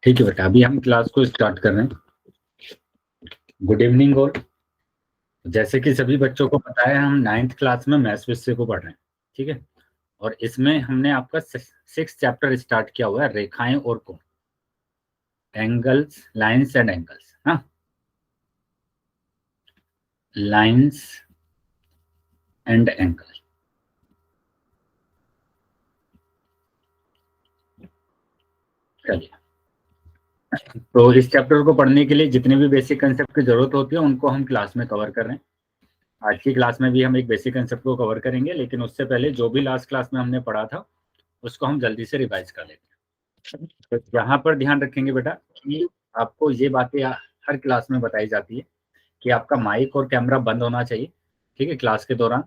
ठीक है बेटा, अभी हम क्लास को स्टार्ट कर रहे हैं। गुड इवनिंग और जैसे कि सभी बच्चों को पता है, हम 9th क्लास में मैथ्स विषय को पढ़ रहे हैं। ठीक है, और इसमें हमने आपका 6th चैप्टर स्टार्ट किया हुआ है, रेखाएं और कोण, एंगल्स, लाइंस एंड एंगल्स। हाँ, लाइंस एंड एंगल। चलिए, तो इस चैप्टर को पढ़ने के लिए जितने भी बेसिक कंसेप्ट की जरूरत होती है उनको हम क्लास में कवर कर रहे हैं। आज की क्लास में भी हम एक बेसिक कंसेप्ट को कवर करेंगे, लेकिन उससे पहले जो भी लास्ट क्लास में हमने पढ़ा था उसको हम जल्दी से रिवाइज कर लेते हैं। तो यहाँ पर ध्यान रखेंगे बेटा कि आपको ये बातें हर क्लास में बताई जाती है कि आपका माइक और कैमरा बंद होना चाहिए। ठीक है, क्लास के दौरान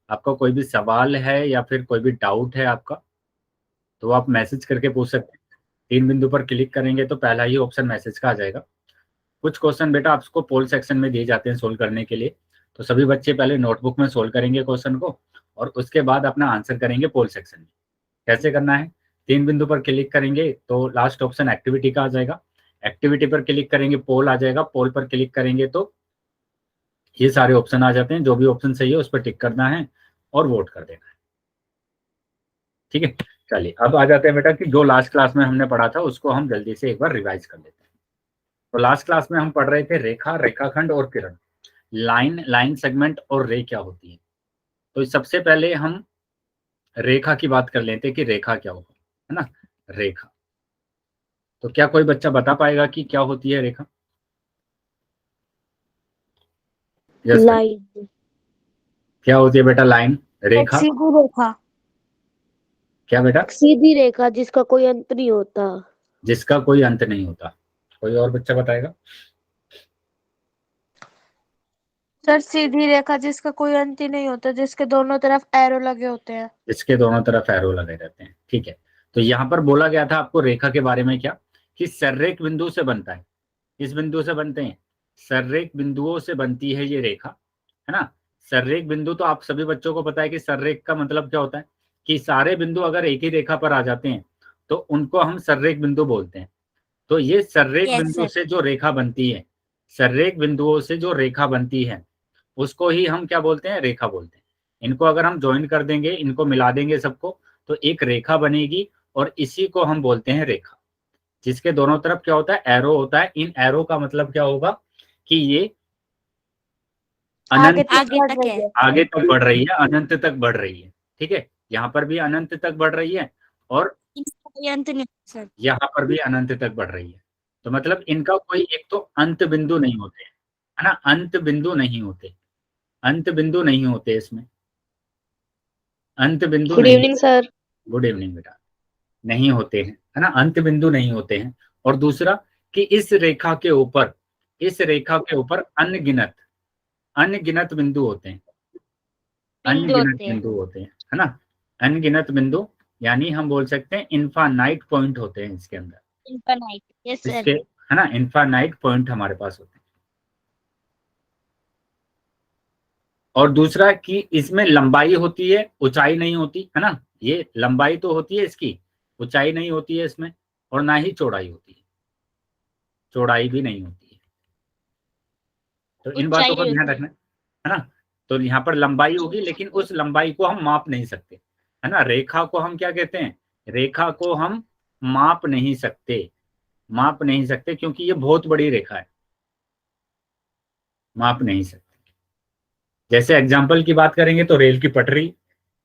आपका कोई भी सवाल है या फिर कोई भी डाउट है आपका, तो आप मैसेज करके पूछ सकते हैं। 3 बिंदु पर क्लिक करेंगे तो पहला ही ऑप्शन मैसेज का आ जाएगा। कुछ क्वेश्चन बेटा आपको पोल सेक्शन में दिए जाते हैं सोल्व करने के लिए, तो सभी बच्चे पहले नोटबुक में सोल्व करेंगे क्वेश्चन को और उसके बाद अपना आंसर करेंगे पोल सेक्शन में। कैसे करना है? 3 बिंदु पर क्लिक करेंगे तो लास्ट ऑप्शन एक्टिविटी का आ जाएगा, एक्टिविटी पर क्लिक करेंगे पोल आ जाएगा, पोल पर क्लिक करेंगे तो ये सारे ऑप्शन आ जाते हैं। जो भी ऑप्शन सही है उस पर टिक करना है और वोट कर देना है। ठीक है, चलिए अब आ जाते हैं बेटा कि जो लास्ट क्लास में हमने पढ़ा था उसको हम जल्दी से एक बार रिवाइज कर लेते हैं। तो लास्ट क्लास में हम पढ़ रहे थे रेखा, रेखाखंड और किरण, लाइन, लाइन सेगमेंट और रे क्या होती है। तो सबसे पहले हम रेखा की बात कर लेते हैं कि रेखा क्या होगा, है ना। रेखा, तो क्या कोई बच्चा बता पाएगा कि क्या होती है रेखा? Yes, line. क्या होती है बेटा लाइन? रेखा सीधी रेखा। क्या बेटा? सीधी रेखा जिसका कोई अंत नहीं होता। जिसका कोई अंत नहीं होता। कोई और बच्चा बताएगा? सर सीधी रेखा जिसका कोई अंत ही नहीं होता, जिसके दोनों तरफ एरो लगे होते हैं। इसके दोनों तरफ एरो लगे रहते हैं। ठीक है, तो यहाँ पर बोला गया था आपको रेखा के बारे में क्या, कि सररेख बिंदु से बनता है। किस बिंदु से बनते हैं? सररेख बिंदुओं से बनती है ये रेखा, है ना। सररेख बिंदु, तो आप सभी बच्चों को पता है कि सररेख का मतलब क्या होता है, कि सारे बिंदु अगर एक ही रेखा पर आ जाते हैं तो उनको हम सररेख बिंदु बोलते हैं। तो ये सररेख बिंदु से जो रेखा बनती है, सररेख बिंदुओं से जो रेखा बनती है उसको ही हम क्या बोलते हैं? रेखा बोलते हैं। इनको अगर हम ज्वाइन कर देंगे, इनको मिला देंगे सबको, तो एक रेखा बनेगी और इसी को हम बोलते हैं रेखा, जिसके दोनों तरफ क्या होता है? एरो होता है। इन एरो का मतलब क्या होगा कि ये आगे अनंत तक है। आगे तक बढ़ रही है, अनंत तक बढ़ रही है। ठीक है, यहाँ पर भी अनंत तक बढ़ रही है और अंत नहीं सर। यहाँ पर भी अनंत तक बढ़ रही है। तो मतलब इनका कोई एक तो अंत बिंदु नहीं होते, है ना। अंत बिंदु नहीं होते, अंत बिंदु नहीं होते इसमें, अंत बिंदु गुड नहीं। Evening sir. गुड इवनिंग बेटा। नहीं होते हैं, है ना, अंत बिंदु नहीं होते हैं। और दूसरा कि इस रेखा के ऊपर, इस रेखा के ऊपर अनगिनत, अनगिनत बिंदु होते हैं, अनगिनत बिंदु होते हैं, है ना। अनगिनत बिंदु, यानी हम बोल सकते हैं इनफानाइट पॉइंट होते हैं इसके अंदर। इनफाइनाइट। यस इसके, सर। है ना, इनफानाइट पॉइंट हमारे पास होते हैं। और दूसरा कि इसमें लंबाई होती है, ऊंचाई नहीं होती, है ना। ये लंबाई तो होती है इसकी, ऊंचाई नहीं होती है इसमें, और ना ही चौड़ाई होती है, चौड़ाई भी नहीं होती है। तो इन बातों का ध्यान रखना, है ना। तो यहाँ पर लंबाई होगी लेकिन उस लंबाई को हम माप नहीं सकते, है ना। रेखा को हम क्या कहते हैं? रेखा को हम माप नहीं सकते, माप नहीं सकते क्योंकि ये बहुत बड़ी रेखा है, माप नहीं सकते। जैसे एग्जाम्पल की बात करेंगे तो रेल की पटरी,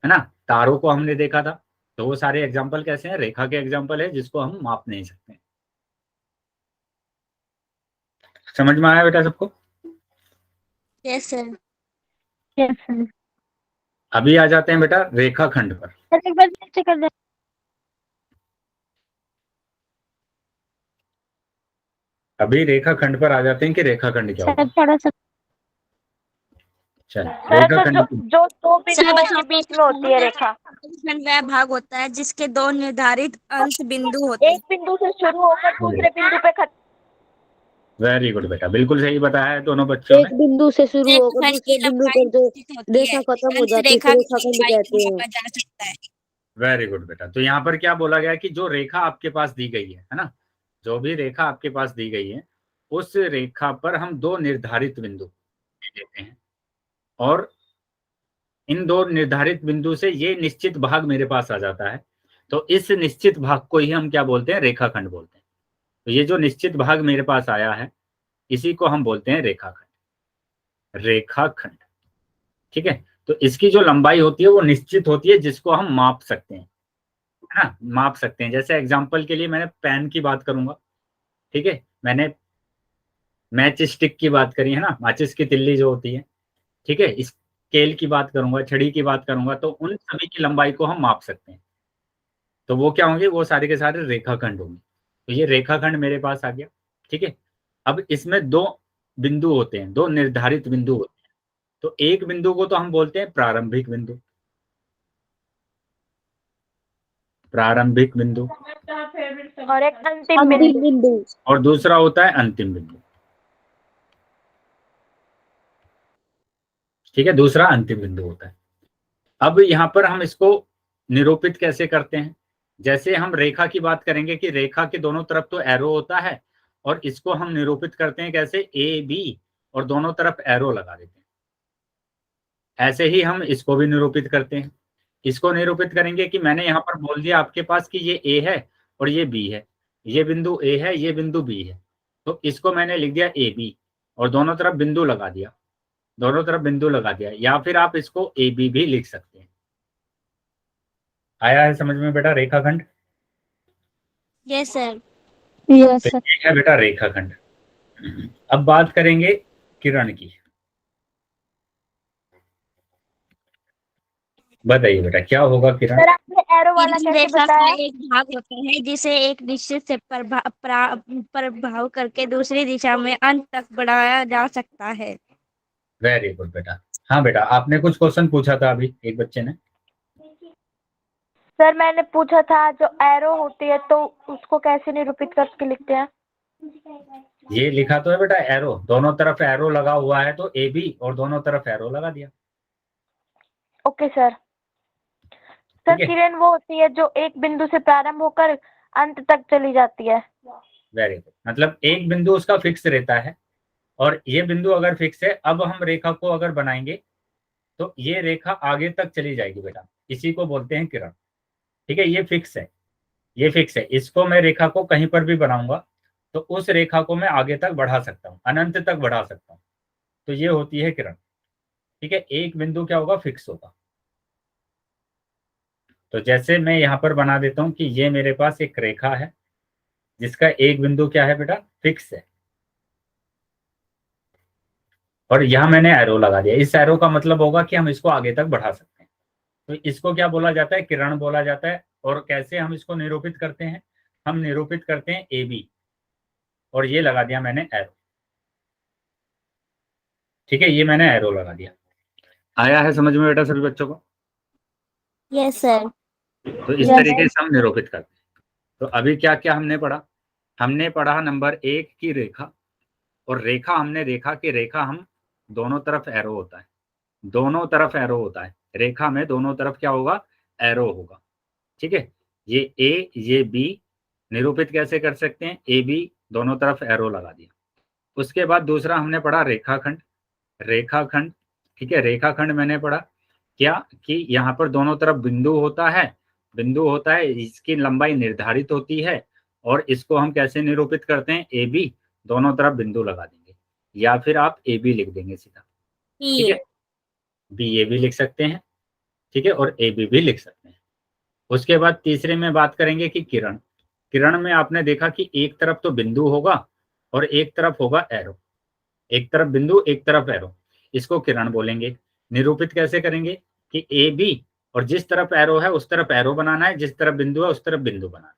है ना, तारों को हमने देखा था, तो वो सारे एग्जाम्पल कैसे हैं? रेखा के एग्जाम्पल है जिसको हम माप नहीं सकते। समझ में आया बेटा सबको? Yes sir. Yes sir. अभी आ जाते हैं बेटा रेखाखंड पर। एक बार नीचे कर दे। अभी रेखाखंड पर आ जाते हैं कि रेखाखंड क्या होगा। थोड़ा सा। चल, सर तो रेखाखंड की जो दो बिंदुओं के बीच में होती है रेखा। वह भाग होता है जिसके दो निर्धारित अंत बिंदु होते हैं। एक बिंदु से शुरू होकर दूसरे बिंदु पे खत्म। वेरी गुड बेटा, बिल्कुल सही बताया है दोनों बच्चों ने। एक बिंदु से शुरू होकर दूसरे बिंदु पर जो रेखा खत्म हो जाती है उसे रेखाखंड कहते हैं। जा सकता है। वेरी गुड बेटा। तो यहाँ पर क्या बोला गया कि जो रेखा आपके पास दी गई है ना, जो भी रेखा आपके पास दी गई है उस रेखा पर हम दो निर्धारित बिंदु लेते हैं और इन दो निर्धारित बिंदु से ये निश्चित भाग मेरे पास आ जाता है, तो इस निश्चित भाग को ही हम क्या बोलते हैं, रेखाखंड बोलते हैं। तो ये जो निश्चित भाग मेरे पास आया है इसी को हम बोलते हैं रेखाखंड, रेखाखंड। ठीक है, तो इसकी जो लंबाई होती है वो निश्चित होती है, जिसको हम माप सकते हैं, है ना, माप सकते हैं। जैसे एग्जांपल के लिए मैंने पेन की बात करूंगा, ठीक है, मैंने मैच स्टिक की बात करी है ना, माचिस की तिल्ली जो होती है, ठीक है, स्केल की बात करूंगा, छड़ी की बात करूंगा, तो उन सभी की लंबाई को हम माप सकते हैं। तो वो क्या होंगे, वो सारे के सारे रेखाखंड होंगे। तो ये रेखाखंड मेरे पास आ गया। ठीक है, अब इसमें दो बिंदु होते हैं, दो निर्धारित बिंदु होते हैं। तो एक बिंदु को तो हम बोलते हैं प्रारंभिक बिंदु, प्रारंभिक बिंदु, और एक अंतिम बिंदु। और दूसरा होता है अंतिम बिंदु। ठीक है, दूसरा अंतिम बिंदु होता है। अब यहाँ पर हम इसको निरूपित कैसे करते हैं, जैसे हम रेखा की बात करेंगे कि रेखा के दोनों तरफ तो एरो होता है, और इसको हम निरूपित करते हैं कैसे, ए बी, और दोनों तरफ एरो लगा देते हैं। ऐसे ही हम इसको भी निरूपित करते हैं। इसको निरूपित करेंगे कि मैंने यहाँ पर बोल दिया आपके पास कि ये ए है और ये बी है, ये बिंदु ए है, ये बिंदु बी है, तो इसको मैंने लिख दिया ए बी और दोनों तरफ बिंदु लगा दिया, दोनों तरफ बिंदु लगा दिया। या फिर आप इसको ए बी भी लिख सकते हैं। आया है समझ में बेटा रेखाखंड? Yes sir. तो ये है बेटा रेखाखंड। अब बात करेंगे किरण की। बताइए बेटा क्या होगा किरण? सर आपने एरो वाला कैसे बताया? एक भाग होता है जिसे एक निश्चित से प्रभाव करके दूसरी दिशा में अंत तक बढ़ाया जा सकता है। वेरी गुड बेटा। हाँ बेटा, आपने कुछ क्वेश्चन पूछा था अभी एक बच्चे ने। सर मैंने पूछा था जो एरो होती है तो उसको कैसे निरूपित करके लिखते हैं? ये लिखा तो है बेटा एरो, दोनों तरफ एरो लगा हुआ है तो ए बी और दोनों तरफ एरो लगा दिया। Okay sir. सर किरण वो होती है जो एक बिंदु से प्रारंभ होकर अंत तक चली जाती है। वेरी गुड, मतलब एक बिंदु उसका फिक्स रहता है और ये बिंदु अगर फिक्स है, अब हम रेखा को अगर बनाएंगे तो ये रेखा आगे तक चली जाएगी बेटा, इसी को बोलते हैं किरण। ठीक है, ये फिक्स है, ये फिक्स है। इसको मैं रेखा को कहीं पर भी बनाऊंगा तो उस रेखा को मैं आगे तक बढ़ा सकता हूँ, अनंत तक बढ़ा सकता हूँ। तो ये होती है किरण। ठीक है, एक बिंदु क्या होगा, फिक्स होगा। तो जैसे मैं यहाँ पर बना देता हूँ कि ये मेरे पास एक रेखा है जिसका एक बिंदु क्या है बेटा, फिक्स है, और यहाँ मैंने एरो लगा दिया। इस एरो का मतलब होगा कि हम इसको आगे तक बढ़ा सकते हैं। तो इसको क्या बोला जाता है, किरण बोला जाता है। और कैसे हम इसको निरूपित करते हैं, हम निरूपित करते हैं ए बी, और ये लगा दिया मैंने एरो। ठीक है, ये मैंने एरो लगा दिया। आया है समझ में बेटा सभी बच्चों को? Yes sir. तो इस तरीके से हम निरूपित करते हैं। तो अभी क्या क्या हमने पढ़ा? हमने पढ़ा नंबर 1 की रेखा, और रेखा हमने देखा कि रेखा हम दोनों तरफ एरो होता है, दोनों तरफ एरो होता है। रेखा में दोनों तरफ क्या होगा, एरो होगा। ठीक है, ये ए ये बी निरूपित कैसे कर सकते हैं, ए बी दोनों तरफ एरो लगा दिया। उसके बाद दूसरा हमने पढ़ा रेखाखंड, रेखाखंड। ठीक है, रेखाखंड मैंने पढ़ा क्या कि यहाँ पर दोनों तरफ बिंदु होता है, बिंदु होता है, इसकी लंबाई निर्धारित होती है, और इसको हम कैसे निरूपित करते हैं, ए बी दोनों तरफ बिंदु लगा देंगे, या फिर आप ए बी लिख देंगे सीधा। ठीक है, बी ए भी लिख सकते हैं, ठीक है, और ए बी भी लिख सकते हैं। उसके बाद तीसरे में बात करेंगे कि किरण। किरण में आपने देखा कि एक तरफ तो बिंदु होगा और एक तरफ होगा एरो, एक तरफ बिंदु एक तरफ एरो, इसको किरण बोलेंगे। निरूपित कैसे करेंगे कि ए बी, और जिस तरफ एरो है उस तरफ एरो बनाना है, जिस तरफ बिंदु है उस तरफ बिंदु बनाना है।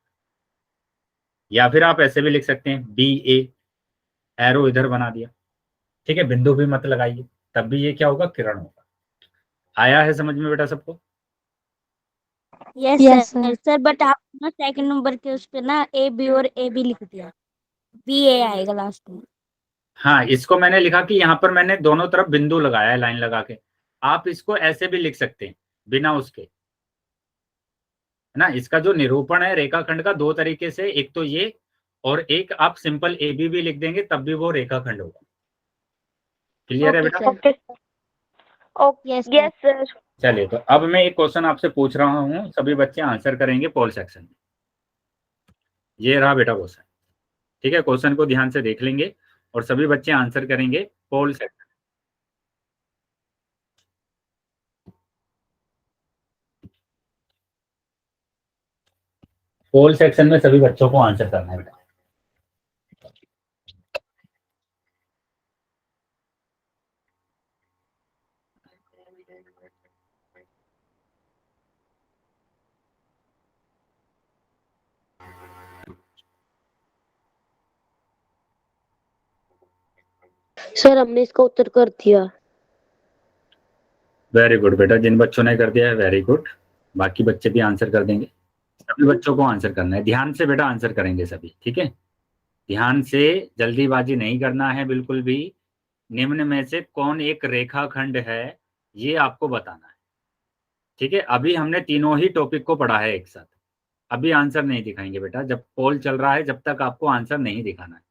या फिर आप ऐसे भी लिख सकते हैं बी ए, एरो इधर बना दिया, ठीक है, बिंदु भी मत लगाइए, तब भी ये क्या होगा, किरण होगा। आया है समझ में बेटा सबको? Yes sir. सर बट आपने सेकंड नंबर के उस पे ना ए बी और ए बी लिख दिया, बी ए आएगा लास्ट में। हाँ, इसको मैंने लिखा कि यहाँ पर मैंने दोनों तरफ बिंदु लगाया है लाइन लगा के। आप इसको ऐसे भी लिख सकते हैं बिना उसके, है ना। इसका जो निरूपण है रेखाखंड का, दो तरीके से, एक तो ये और एक आप सिंपल ए बी भी लिख देंगे तब भी वो रेखाखंड होगा। क्लियर है बेटा? Okay yes yes sir. चलिए, तो अब मैं एक क्वेश्चन आपसे पूछ रहा हूँ, सभी बच्चे आंसर करेंगे पोल सेक्शन में। ये रहा बेटा क्वेश्चन, ठीक है? क्वेश्चन को ध्यान से देख लेंगे और सभी बच्चे आंसर करेंगे पोल सेक्शन। पोल सेक्शन में सभी बच्चों को आंसर करना है बेटा। सर हमने इसका उत्तर कर दिया। वेरी गुड बेटा, जिन बच्चों ने कर दिया है वेरी गुड, बाकी बच्चे भी आंसर कर देंगे। सभी बच्चों को आंसर करना है, ध्यान से बेटा आंसर करेंगे सभी, ठीक है? ध्यान से, जल्दीबाजी नहीं करना है बिल्कुल भी। निम्न में से कौन एक रेखाखंड है ये आपको बताना है, ठीक है? अभी हमने तीनों ही टॉपिक को पढ़ा है एक साथ, अभी आंसर नहीं दिखाएंगे बेटा, जब पोल चल रहा है जब तक आपको आंसर नहीं दिखाना है।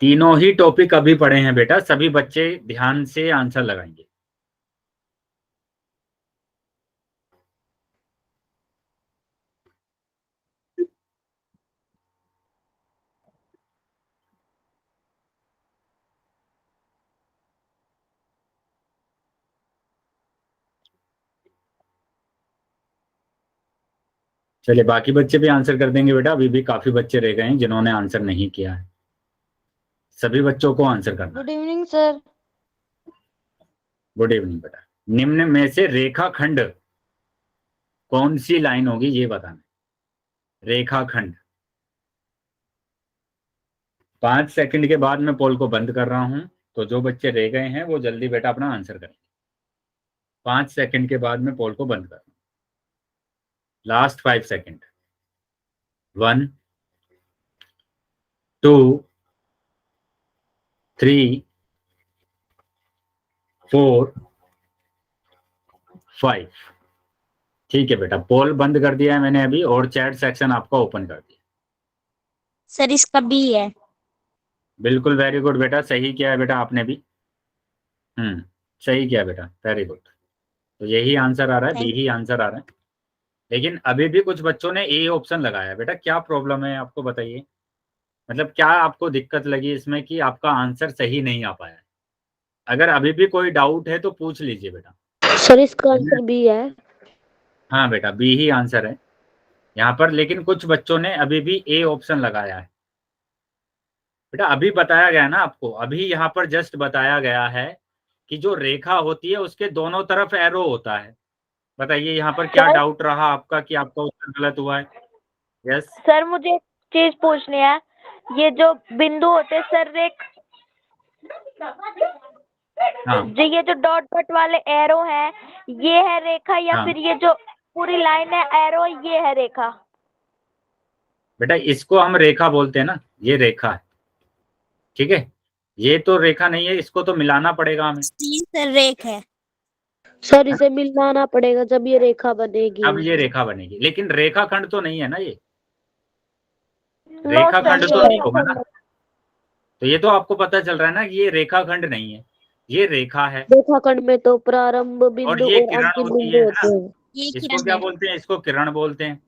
तीनों ही टॉपिक अभी पढ़े हैं बेटा, सभी बच्चे ध्यान से आंसर लगाएंगे। चलिए, बाकी बच्चे भी आंसर कर देंगे बेटा, अभी भी काफी बच्चे रह गए हैं जिन्होंने आंसर नहीं किया है। सभी बच्चों को आंसर करना है। Good evening sir. Good evening बेटा। निम्न में से रेखाखंड कौन सी लाइन होगी ये बताना है। रेखाखंड। 5 सेकंड के बाद मैं पोल को बंद कर रहा हूं, तो जो बच्चे रह गए हैं वो जल्दी बेटा अपना आंसर करें। 5 सेकंड के बाद मैं पोल को बंद कर रहा हूं। Last 5 second. 1 2 3 4 5। ठीक है बेटा, पोल बंद कर दिया है मैंने अभी, और चैट सेक्शन आपका ओपन कर दिया। सर इसका बी है। बिल्कुल वेरी गुड बेटा, सही किया है बेटा आपने भी। सही किया बेटा, वेरी गुड। तो यही आंसर आ रहा है, बी ही आंसर आ रहा है। लेकिन अभी भी कुछ बच्चों ने ए ऑप्शन लगाया है बेटा, क्या प्रॉब्लम है आपको बताइए? मतलब क्या आपको दिक्कत लगी इसमें कि आपका आंसर सही नहीं आ पाया है? अगर अभी भी कोई डाउट है तो पूछ लीजिए बेटा। सर इसका आंसर बी है। हाँ बेटा, बी ही आंसर है यहाँ पर, लेकिन कुछ बच्चों ने अभी भी ए ऑप्शन लगाया है बेटा। अभी बताया गया ना आपको, अभी यहाँ पर जस्ट बताया गया है कि जो रेखा होती है उसके दोनों तरफ एरो होता है। बताइए यहाँ पर क्या डाउट रहा आपका कि आपका उत्तर गलत हुआ है? यस सर मुझे एक चीज पूछनी है, ये जो बिंदु होते हैं सर हाँ जो ये जो डॉट डॉट वाले एरो हैं ये है रेखा या हाँ फिर ये जो पूरी लाइन है एरो ये है रेखा? बेटा, इसको हम रेखा बोलते हैं ना, ये रेखा है, ठीक है? ये तो रेखा नहीं है, इसको तो मिलाना पड़ेगा हमें। सी सर रेख है। सर इसे मिलाना पड़ेगा जब ये रेखा बनेगी। अब ये रेखा बनेगी, लेकिन रेखाखंड तो नहीं है ना ये। नो रेखाखंड सर तो ये नहीं होगा ना। तो ये तो आपको पता चल रहा है ना कि ये रेखाखंड नहीं है, ये रेखा है। रेखाखंड में तो प्रारंभ और बिंदु ये और किरण अंतिम होती बिंदु है होते ना, हैं। ये इसको किरण क्या है। बोलते हैं? इसको किरण बोलते हैं।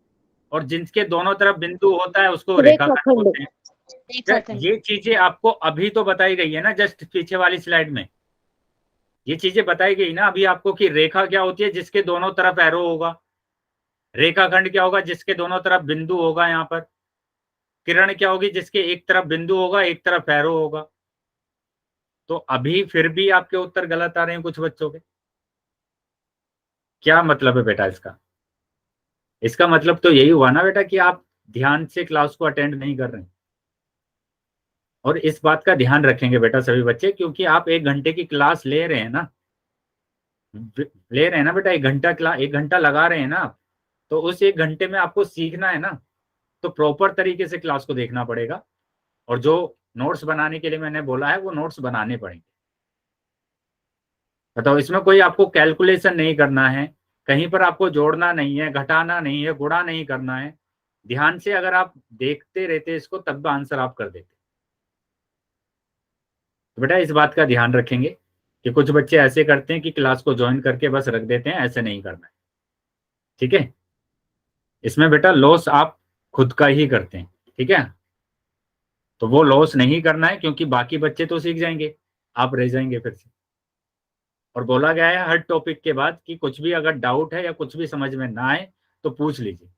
और जिनके दोनों तरफ बिंदु होता है उसको रेखाखंड रेखाखंड। बोलते हैं। रेखाखंड। ये चीजें आपको अभी तो बताई गई है ना, जस्ट पीछे वाली स्लाइड में ये चीजें बताई गई ना अभी आपको, कि रेखा क्या होती है जिसके दोनों तरफ एरो होगा, रेखाखंड क्या होगा जिसके दोनों तरफ बिंदु होगा यहाँ पर, किरण क्या होगी जिसके एक तरफ बिंदु होगा एक तरफ एरो होगा। तो अभी फिर भी आपके उत्तर गलत आ रहे हैं कुछ बच्चों के। क्या मतलब है बेटा इसका? इसका मतलब तो यही हुआ ना बेटा कि आप ध्यान से क्लास को अटेंड नहीं कर रहे हैं। और इस बात का ध्यान रखेंगे बेटा सभी बच्चे, क्योंकि आप 1 घंटे की क्लास ले रहे हैं ना, ले रहे हैं ना बेटा, 1 घंटा क्लास, 1 घंटा लगा रहे हैं ना आप, तो उस 1 घंटे में आपको सीखना है ना, तो प्रॉपर तरीके से क्लास को देखना पड़ेगा। और जो नोट्स बनाने के लिए मैंने बोला है वो नोट्स बनाने पड़ेंगे। बताओ, इसमें कोई आपको कैलकुलेशन नहीं करना है, कहीं पर आपको जोड़ना नहीं है, घटाना नहीं है, गुणा नहीं करना है। ध्यान से अगर आप देखते रहते इसको तब आंसर आप कर देते। तो बेटा इस बात का ध्यान रखेंगे कि कुछ बच्चे ऐसे करते हैं कि क्लास को ज्वाइन करके बस रख देते हैं, ऐसे नहीं करना है। ठीक है, इसमें बेटा लॉस आप खुद का ही करते हैं। ठीक है, तो वो लॉस नहीं करना है, क्योंकि बाकी बच्चे तो सीख जाएंगे, आप रह जाएंगे फिर से। और बोला गया है हर टॉपिक के बाद कि कुछ भी अगर डाउट है या कुछ भी समझ में ना आए तो पूछ लीजिए।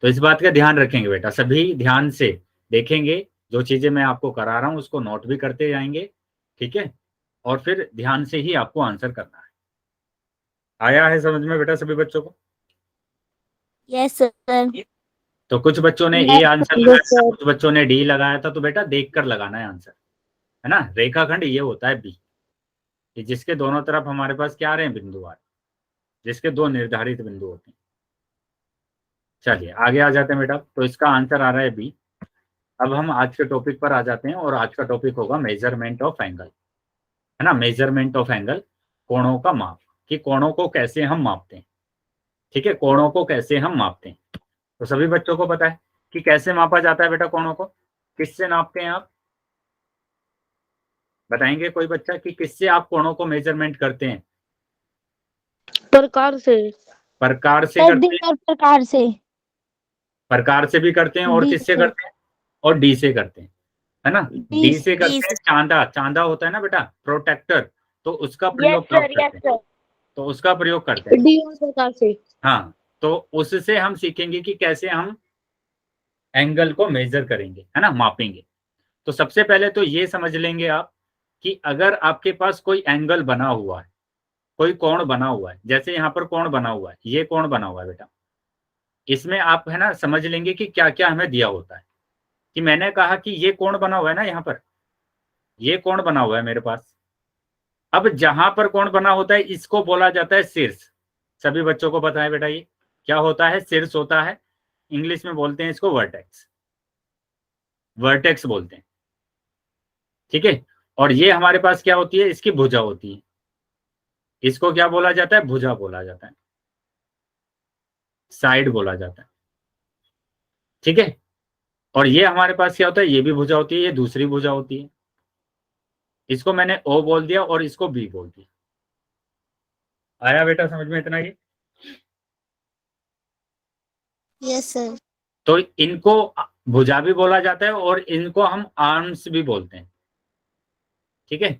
तो इस बात का ध्यान रखेंगे बेटा, सभी ध्यान से देखेंगे, जो चीजें मैं आपको करा रहा हूं उसको नोट भी करते जाएंगे। ठीक है, और फिर ध्यान से ही आपको आंसर करना है। आया है समझ में बेटा सभी बच्चों को? Yes sir. तो कुछ बच्चों ने ए आंसर लगाया था, कुछ बच्चों ने डी लगाया था, तो बेटा देख कर लगाना है आंसर, है ना। रेखाखंड ये होता है बी, कि जिसके दोनों तरफ हमारे पास क्या आ रहे हैं, बिंदु आ रहे हैं, जिसके दो निर्धारित बिंदु होते हैं। चलिए आगे आ जाते हैं बेटा, तो इसका आंसर आ रहा है बी। अब हम आज के टॉपिक पर आ जाते हैं, और आज का टॉपिक होगा मेजरमेंट ऑफ एंगल, है ना। मेजरमेंट ऑफ एंगल, कोणों का माप, कि कोणों को कैसे हम मापते हैं। ठीक है, कोणों को कैसे हम मापते हैं, तो सभी बच्चों को पता है कि कैसे मापा जाता है बेटा कोणों को, किससे नापते हैं आप बताएंगे कोई बच्चा कि किससे आप कोणों को मेजरमेंट करते हैं? प्रकार से। प्रकार से करते हैं, प्रकार से। प्रकार से भी करते हैं, और डी किससे से। करते हैं? और डी से करते हैं, है ना। डी से डी करते हैं, चांदा, चांदा होता है ना बेटा प्रोटेक्टर, तो उसका यस प्रयोग कब सर, करते यस हैं? सर। तो उसका प्रयोग करते हैं। डी प्रकार से। हाँ, तो उससे हम सीखेंगे कि कैसे हम एंगल को मेजर करेंगे, है ना, मापेंगे। तो सबसे पहले तो ये समझ लेंगे आप कि अगर आपके पास कोई एंगल बना हुआ है, कोई कोण बना हुआ है, जैसे यहाँ पर कोण बना हुआ है, ये कोण बना हुआ है बेटा, इसमें आप है ना समझ लेंगे कि क्या क्या हमें दिया होता है। कि मैंने कहा कि ये कोण बना हुआ है ना, यहाँ पर ये कोण बना हुआ है मेरे पास। अब जहां पर कोण बना होता है इसको बोला जाता है शीर्ष। सभी बच्चों को पता है बेटा ये क्या होता है, शीर्ष होता है। इंग्लिश में बोलते हैं इसको वर्टेक्स, वर्टेक्स बोलते हैं। ठीक है, और ये हमारे पास क्या होती है, इसकी भुजा होती है। इसको क्या बोला जाता है, भुजा बोला जाता है, साइड बोला जाता है। ठीक है, और ये हमारे पास क्या होता है, ये भी भुजा होती है, ये दूसरी भुजा होती है। इसको मैंने ओ बोल दिया और इसको बी बोल दिया। आया बेटा समझ में इतना? ये यस सर। तो इनको भुजा भी बोला जाता है और इनको हम आर्म्स भी बोलते हैं। ठीक है,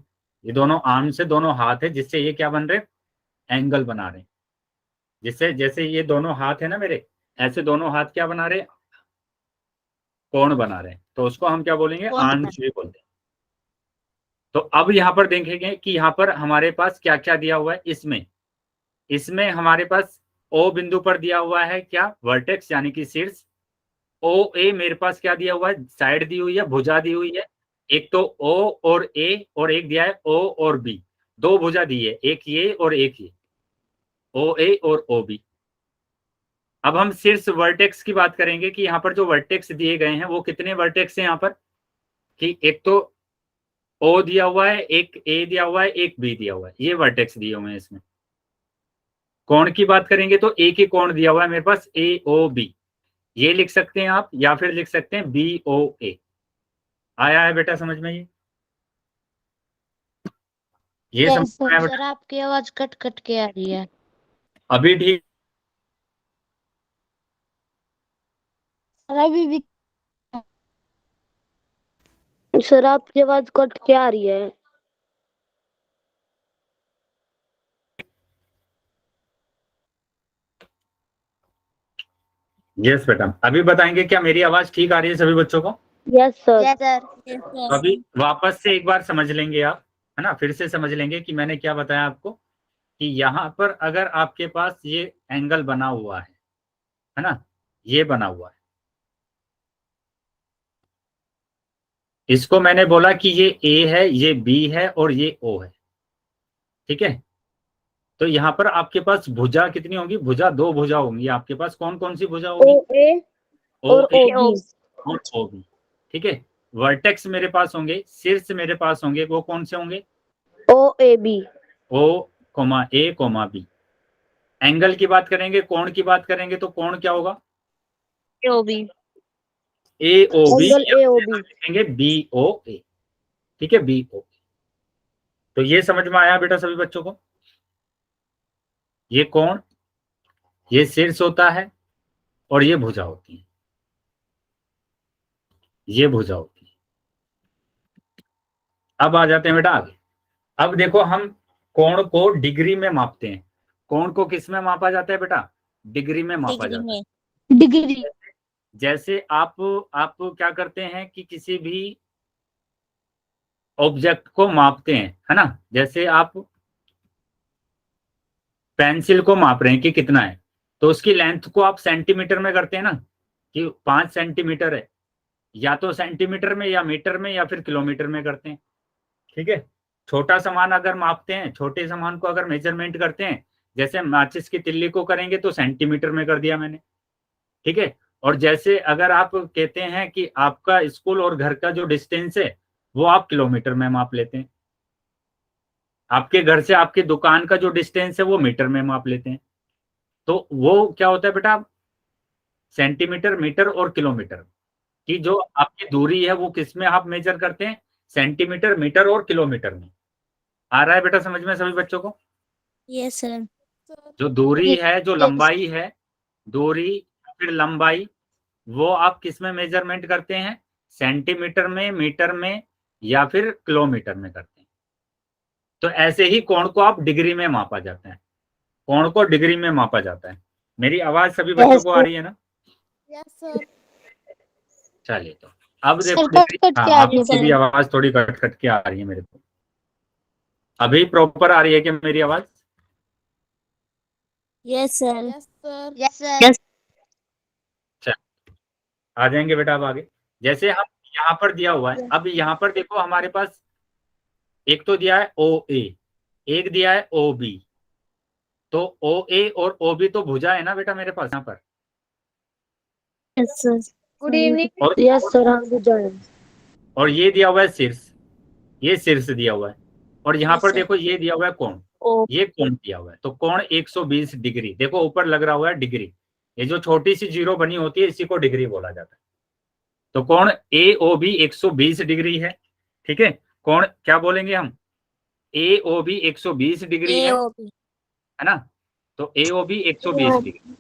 ये दोनों आर्म्स है, दोनों हाथ है, जिससे ये क्या बन रहे, एंगल बना रहे हैं। जिससे जैसे ये दोनों हाथ है ना मेरे, ऐसे दोनों हाथ क्या बना रहे, कोण बना रहे हैं, तो उसको हम क्या बोलेंगे, आर्म्स भी बोलते हैं। तो अब यहाँ पर देखेंगे कि यहाँ पर हमारे पास क्या क्या दिया हुआ है। इसमें हमारे पास ओ बिंदु पर दिया हुआ है क्या, वर्टेक्स यानी कि शीर्ष। ओ ए मेरे पास क्या दिया हुआ है, साइड दी हुई है, भुजा दी हुई है। एक तो ओ और ए, और एक दिया है ओ और बी, दो भुजा दी है, एक ये और एक ये, ओ ए और ओ बी। अब हम शीर्ष वर्टेक्स की बात करेंगे कि यहाँ पर जो वर्टेक्स दिए गए हैं वो कितने वर्टेक्स हैं यहाँ पर, कि एक तो ओ दिया हुआ है, एक ए दिया हुआ है, एक बी दिया हुआ है, ये वर्टेक्स दिए हुए हैं इसमें। कोण की बात करेंगे तो एक ही कोण दिया हुआ है मेरे पास, ए ओ बी, ये लिख सकते हैं आप, या फिर लिख सकते हैं बी ओ ए। आया है बेटा समझ में? ये समझ में आया सर बेटा? आपकी आवाज कट कट के आ रही है। अभी ठीक? अभी भी। सर आपकी आवाज कट के आ रही है। यस बेटा, अभी बताएंगे क्या मेरी आवाज ठीक आ रही है सभी बच्चों को? Yes sir. तो अभी वापस से एक बार समझ लेंगे आप, है ना, फिर से समझ लेंगे कि मैंने क्या बताया आपको, कि यहाँ पर अगर आपके पास ये एंगल बना हुआ है ना, ये बना हुआ है, इसको मैंने बोला कि ये ए है, ये बी है और ये ओ है। ठीक है, तो यहाँ पर आपके पास भुजा कितनी होगी, भुजा दो भुजा होंगी आपके पास। कौन कौन सी भुजा होगी, ओ ए और ओ बी। और ओ बी। ठीक है, वर्टेक्स मेरे पास होंगे, शीर्ष मेरे पास होंगे, वो कौन से होंगे, O A B. O A comma B. Angle की बात करेंगे, कोण की बात करेंगे तो कोण क्या होगा? AOB। AOB angle AOB। लिखेंगे BOA। ठीक है, BOA। तो ये समझ में आया बेटा सभी बच्चों को? ये कोण, ये शीर्ष होता है और ये भुजा होती है, ये भुजा होती है। अब आ जाते हैं बेटा आगे। अब देखो हम कोण को डिग्री में मापते हैं। कोण को किस में मापा जाता है बेटा? डिग्री में मापा जाता है। डिग्री। जैसे आप क्या करते हैं कि किसी भी ऑब्जेक्ट को मापते हैं, है ना? जैसे आप पेंसिल को माप रहे हैं कि कितना है, तो उसकी लेंथ को आप सेंटीमीटर में करते हैं ना, कि 5 सेंटीमीटर है, या तो सेंटीमीटर में या मीटर में या फिर किलोमीटर में करते हैं। ठीक है, छोटा सामान अगर मापते हैं, छोटे सामान को अगर मेजरमेंट करते हैं, जैसे माचिस की तिल्ली को करेंगे तो सेंटीमीटर में कर दिया मैंने। ठीक है, और जैसे अगर आप कहते हैं कि आपका स्कूल और घर का जो डिस्टेंस है वो आप किलोमीटर में माप लेते हैं, आपके घर से आपकी दुकान का जो डिस्टेंस है वो मीटर में माप लेते हैं। तो वो क्या होता है बेटा, सेंटीमीटर, मीटर और किलोमीटर की जो आपकी दूरी है वो किस में आप मेजर करते हैं? सेंटीमीटर, मीटर और किलोमीटर में। आ रहा है बेटा समझ में सभी बच्चों को? Yes sir. जो दूरी है, जो लंबाई है, दूरी फिर लंबाई, वो आप किस में मेजरमेंट करते हैं? सेंटीमीटर में, मीटर में या फिर किलोमीटर में करते हैं। तो ऐसे ही कोण को आप डिग्री में मापा जाता है, कोण को डिग्री में मापा जाता है। मेरी आवाज सभी बच्चों को आ रही है ना? Yes sir. चलिए, तो अब देखो हाँ, आपकी भी आवाज थोड़ी कट कट के आ रही है मेरे को। अभी प्रॉपर आ रही है क्या मेरी आवाज? Yes sir. Yes sir. आ जाएंगे बेटा अब आगे। जैसे हम यहाँ पर दिया हुआ है, अब यहाँ पर देखो हमारे पास एक तो दिया है OA, एक दिया है OB। तो OA और OB तो भुजा है ना बेटा मेरे पास यहाँ पर। Yes sir. Good evening. और यस सर। और ये दिया हुआ है शीर्ष, ये शीर्ष दिया हुआ है। और यहाँ Yes, पर sir. देखो ये दिया हुआ है कोण, ये कोण दिया हुआ है। तो कोण 120 डिग्री, देखो ऊपर लग रहा हुआ है डिग्री, ये जो छोटी सी जीरो बनी होती है इसी को डिग्री बोला जाता है। तो कोण AOB 120 डिग्री है। ठीक है, कोण क्या बोलेंगे हम? AOB 120 डिग्री है ना? तो AOB 120 डिग्री,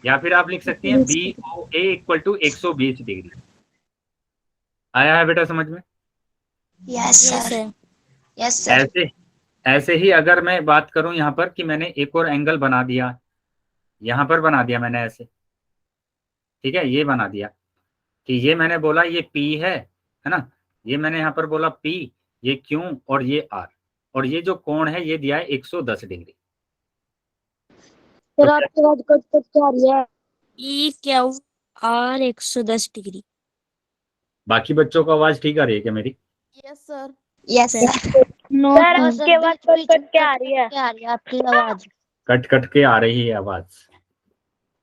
या फिर आप लिख सकते हैं BOA इक्वल टू 120 डिग्री। आया है बेटा समझ में? Yes sir. Yes sir. ऐसे ही अगर मैं बात करूं यहाँ पर कि मैंने एक और एंगल बना दिया, यहाँ पर बना दिया मैंने ऐसे, ठीक है, ये बना दिया कि ये मैंने बोला ये P है ना, ये मैंने यहाँ पर बोला P, ये Q और ये R, और ये जो कोण है ये दिया है 110 डिग्री। सर आपकी आवाज कट कट के आ रही है। EQR 110 degree. बाकी बच्चों को आवाज ठीक आ रही है क्या मेरी? Yes sir. Yes sir. Sir आपकी आवाज कट कट के आ रही है। आपकी आवाज कट कट के आ रही है आवाज।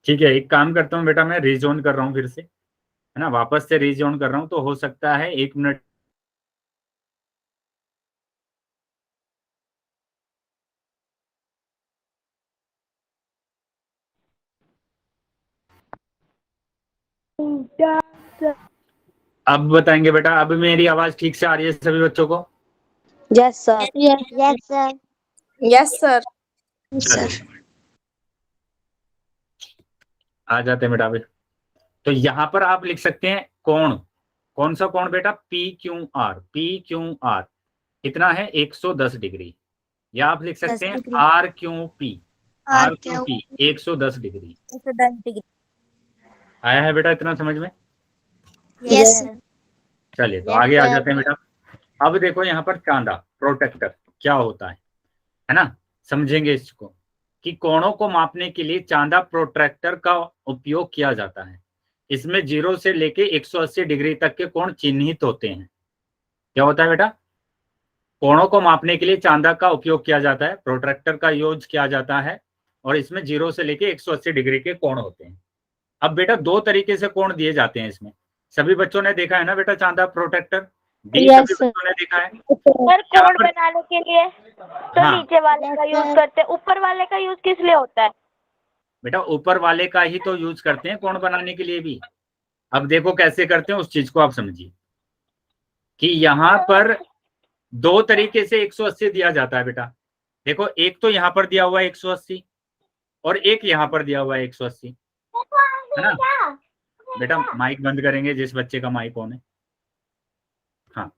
ठीक है, एक काम करता हूँ बेटा, मैं रीजोन कर रहा हूँ फिर से, है ना, वापस से रीजोन कर रहा हूँ, तो हो सकता है 1 मिनट अब बताएंगे बेटा। अब मेरी आवाज ठीक से आ रही है सभी बच्चों को? Yes sir. Yes sir. Yes sir. Sir. आ जाते हैं बेटा अभी। तो यहाँ पर आप लिख सकते हैं कोण, कौन सा कोण बेटा? PQR। PQR कितना है? 110 डिग्री। या आप लिख सकते हैं RQP। RQP 110 degree. आया है बेटा इतना समझ में? Yes sir. चलिए, तो आगे आ जाते हैं बेटा। अब देखो यहाँ पर चांदा प्रोटेक्टर क्या होता है ना, समझेंगे इसको कि कोणों को मापने के लिए चांदा प्रोट्रैक्टर का उपयोग किया जाता है। इसमें 0 से लेके 180 डिग्री तक के कोण चिन्हित होते हैं। क्या होता है बेटा? कोणों को मापने के लिए चांदा का उपयोग किया जाता है, प्रोट्रैक्टर का यूज किया जाता है, और इसमें 0 से लेके 180 डिग्री के कोण होते हैं। अब बेटा 2 तरीके से कोण दिए जाते हैं इसमें, सभी बच्चों ने देखा है ना बेटा चांदा प्रोट्रैक्टर, डी Yes, सभी sir. बच्चों ने देखा है। सर यहाँ कोड पर बनाने के लिए तो हाँ नीचे वाले का यूज करते हैं, ऊपर वाले का यूज किस लिए होता है? बेटा ऊपर वाले का ही तो यूज करते हैं कोण बनाने के लिए भी। अब देखो कैसे करते हैं उस चीज को आप समझिए कि यहाँ पर दो तरीके से 180 दिया जाता है बेटा। देखो एक तो यहाँ पर दिया हुआ है 180 और एक यहाँ पर दिया हुआ है 180, है ना बेटा। माइक बंद करेंगे जिस बच्चे का माइक ऑन है। हाँ,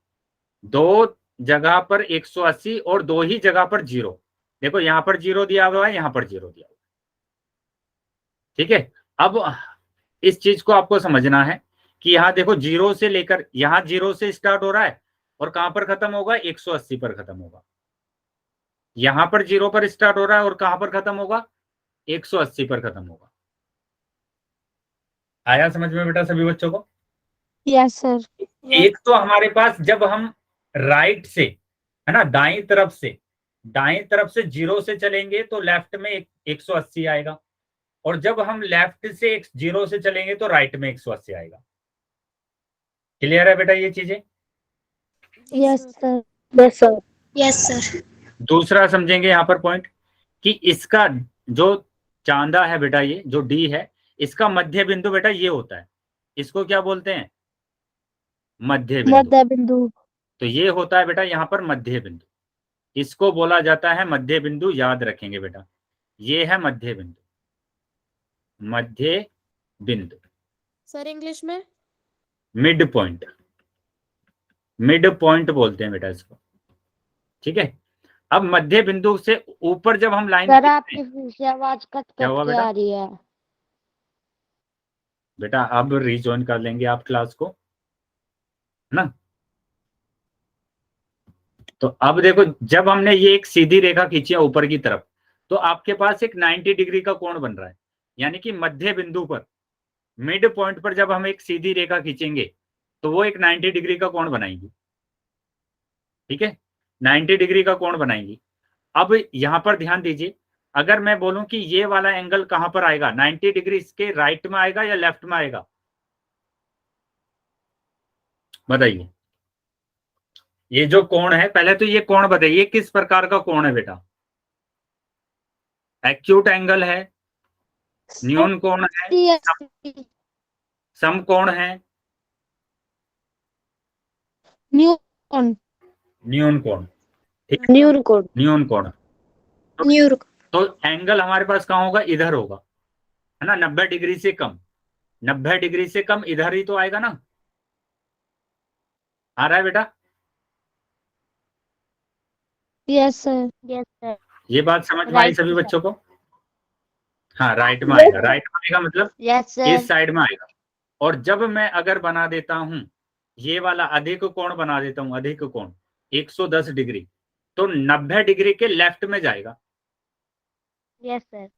दो जगह पर 180 और दो ही जगह पर 0। देखो यहाँ पर 0 दिया हुआ है, यहाँ पर 0 दिया हुआ है। ठीक है, अब इस चीज को आपको समझना है कि यहाँ देखो 0 से लेकर यहाँ 0 से स्टार्ट हो रहा है और कहां पर खत्म होगा, 180 पर खत्म होगा। यहां पर 0 पर स्टार्ट हो रहा है और कहां पर खत्म होगा, 180 पर खत्म होगा। आया समझ में बेटा सभी बच्चों को? Yes sir. एक तो हमारे पास जब हम राइट से, है ना, दाएं तरफ से 0 से चलेंगे तो लेफ्ट में 180 आएगा, और जब हम लेफ्ट से 0 से चलेंगे तो राइट में 180 आएगा। क्लियर है बेटा ये चीजें? Yes sir. Yes sir. Yes sir. दूसरा समझेंगे यहाँ पर पॉइंट कि इसका जो चांदा है बेटा, ये जो डी है, इसका मध्य बिंदु बेटा ये होता है। इसको क्या बोलते हैं, मध्य बिंदु। मध्य बिंदु। तो ये होता है बेटा यहाँ पर मध्य बिंदु, इसको बोला जाता है मध्य बिंदु। याद रखेंगे बेटा, ये है मध्य बिंदु, मध्य बिंदु। सर इंग्लिश में मिड पॉइंट, मिड पॉइंट बोलते हैं बेटा इसको। ठीक है, अब मध्य बिंदु से ऊपर जब हम लाइन सर आपकी फिर से आवाज कट क्या हुआ कट के बेटा? आ रही है। बेटा अब रिजॉइन कर लेंगे आप क्लास को, है ना। तो अब देखो जब हमने ये एक सीधी रेखा खींची है ऊपर की तरफ, तो आपके पास एक 90 डिग्री का कोण बन रहा है। यानी कि मध्य बिंदु पर, मिड पॉइंट पर जब हम एक सीधी रेखा खींचेंगे तो वो एक 90 डिग्री का कोण बनाएगी। ठीक है, 90 डिग्री का कोण बनाएंगी। अब यहां पर ध्यान दीजिए, अगर मैं बोलूं कि ये वाला एंगल कहां पर आएगा, 90 डिग्री इसके राइट में आएगा या लेफ्ट में आएगा, बताइए। ये जो कोण है, पहले तो ये कोण बताइए किस प्रकार का कोण है बेटा। एक्यूट एंगल है, न्यून कोण है, समकोण है, न्यून न्यून कोण। ठीक है, न्यून कोड। न्यून कोण। न्यूर तो एंगल हमारे पास कहाँ होगा, इधर होगा, है ना, 90 डिग्री से कम। 90 डिग्री से कम इधर ही तो आएगा ना। आ रहा है बेटा? Yes sir. Yes sir. ये बात समझ में आई राइट सभी में। बच्चों को? हाँ, राइट में आएगा। राइट में आएगा मतलब यस सर। इस साइड में आएगा। और जब मैं अगर बना देता हूं ये वाला अधिक कोण बना देता हूं, अधिक कोण 110 डिग्री, तो 90 डिग्री के लेफ्ट में जाएगा। Yes sir.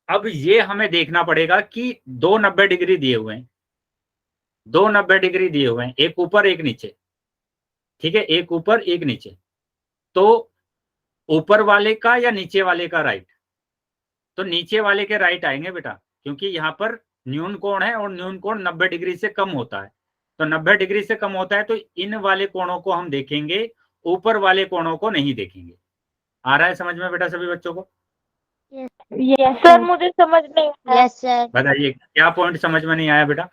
अब ये हमें देखना पड़ेगा कि दो 90 डिग्री दिए हुए हैं, दो 90 डिग्री दिए हुए हैं, एक ऊपर एक नीचे। ठीक है, एक ऊपर एक नीचे। तो ऊपर वाले का या नीचे वाले का राइट, तो नीचे वाले के राइट आएंगे बेटा, क्योंकि यहाँ पर न्यून कोण है और न्यून कोण 90 डिग्री से कम होता है। तो 90 डिग्री से कम होता है तो इन वाले कोणों को हम देखेंगे, ऊपर वाले कोणों को नहीं देखेंगे। आ रहा है समझ में बेटा सभी बच्चों को? यस सर मुझे समझ नहीं आया। Yes sir. बताइए क्या पॉइंट समझ में नहीं आया बेटा?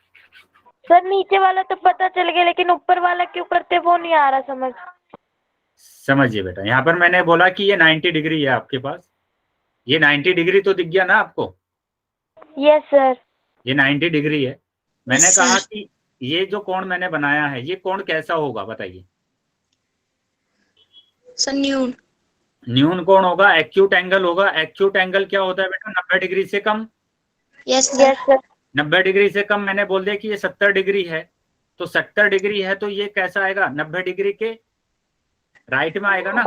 सर नीचे वाला तो पता चल गया, लेकिन ऊपर वाला क्यों करते वो नहीं आ रहा समझ। समझिए बेटा, यहाँ पर मैंने बोला कि ये 90 डिग्री है आपके पास, ये 90 डिग्री तो दिख गया ना आपको? Yes sir. ये 90 डिग्री है। मैंने Yes, कहा sir. कि ये जो कोण मैंने बनाया है ये कोण कैसा होगा बताइए? सर न्यून न्यून कोण होगा, एक्यूट एंगल होगा। एक्यूट एंगल क्या होता है बेटा? 90 डिग्री से कम। Yes yes sir. 90 डिग्री से कम मैंने बोल दिया कि ये 70 डिग्री है, तो 70 डिग्री है तो ये कैसा आएगा, 90 डिग्री के राइट में आएगा ना।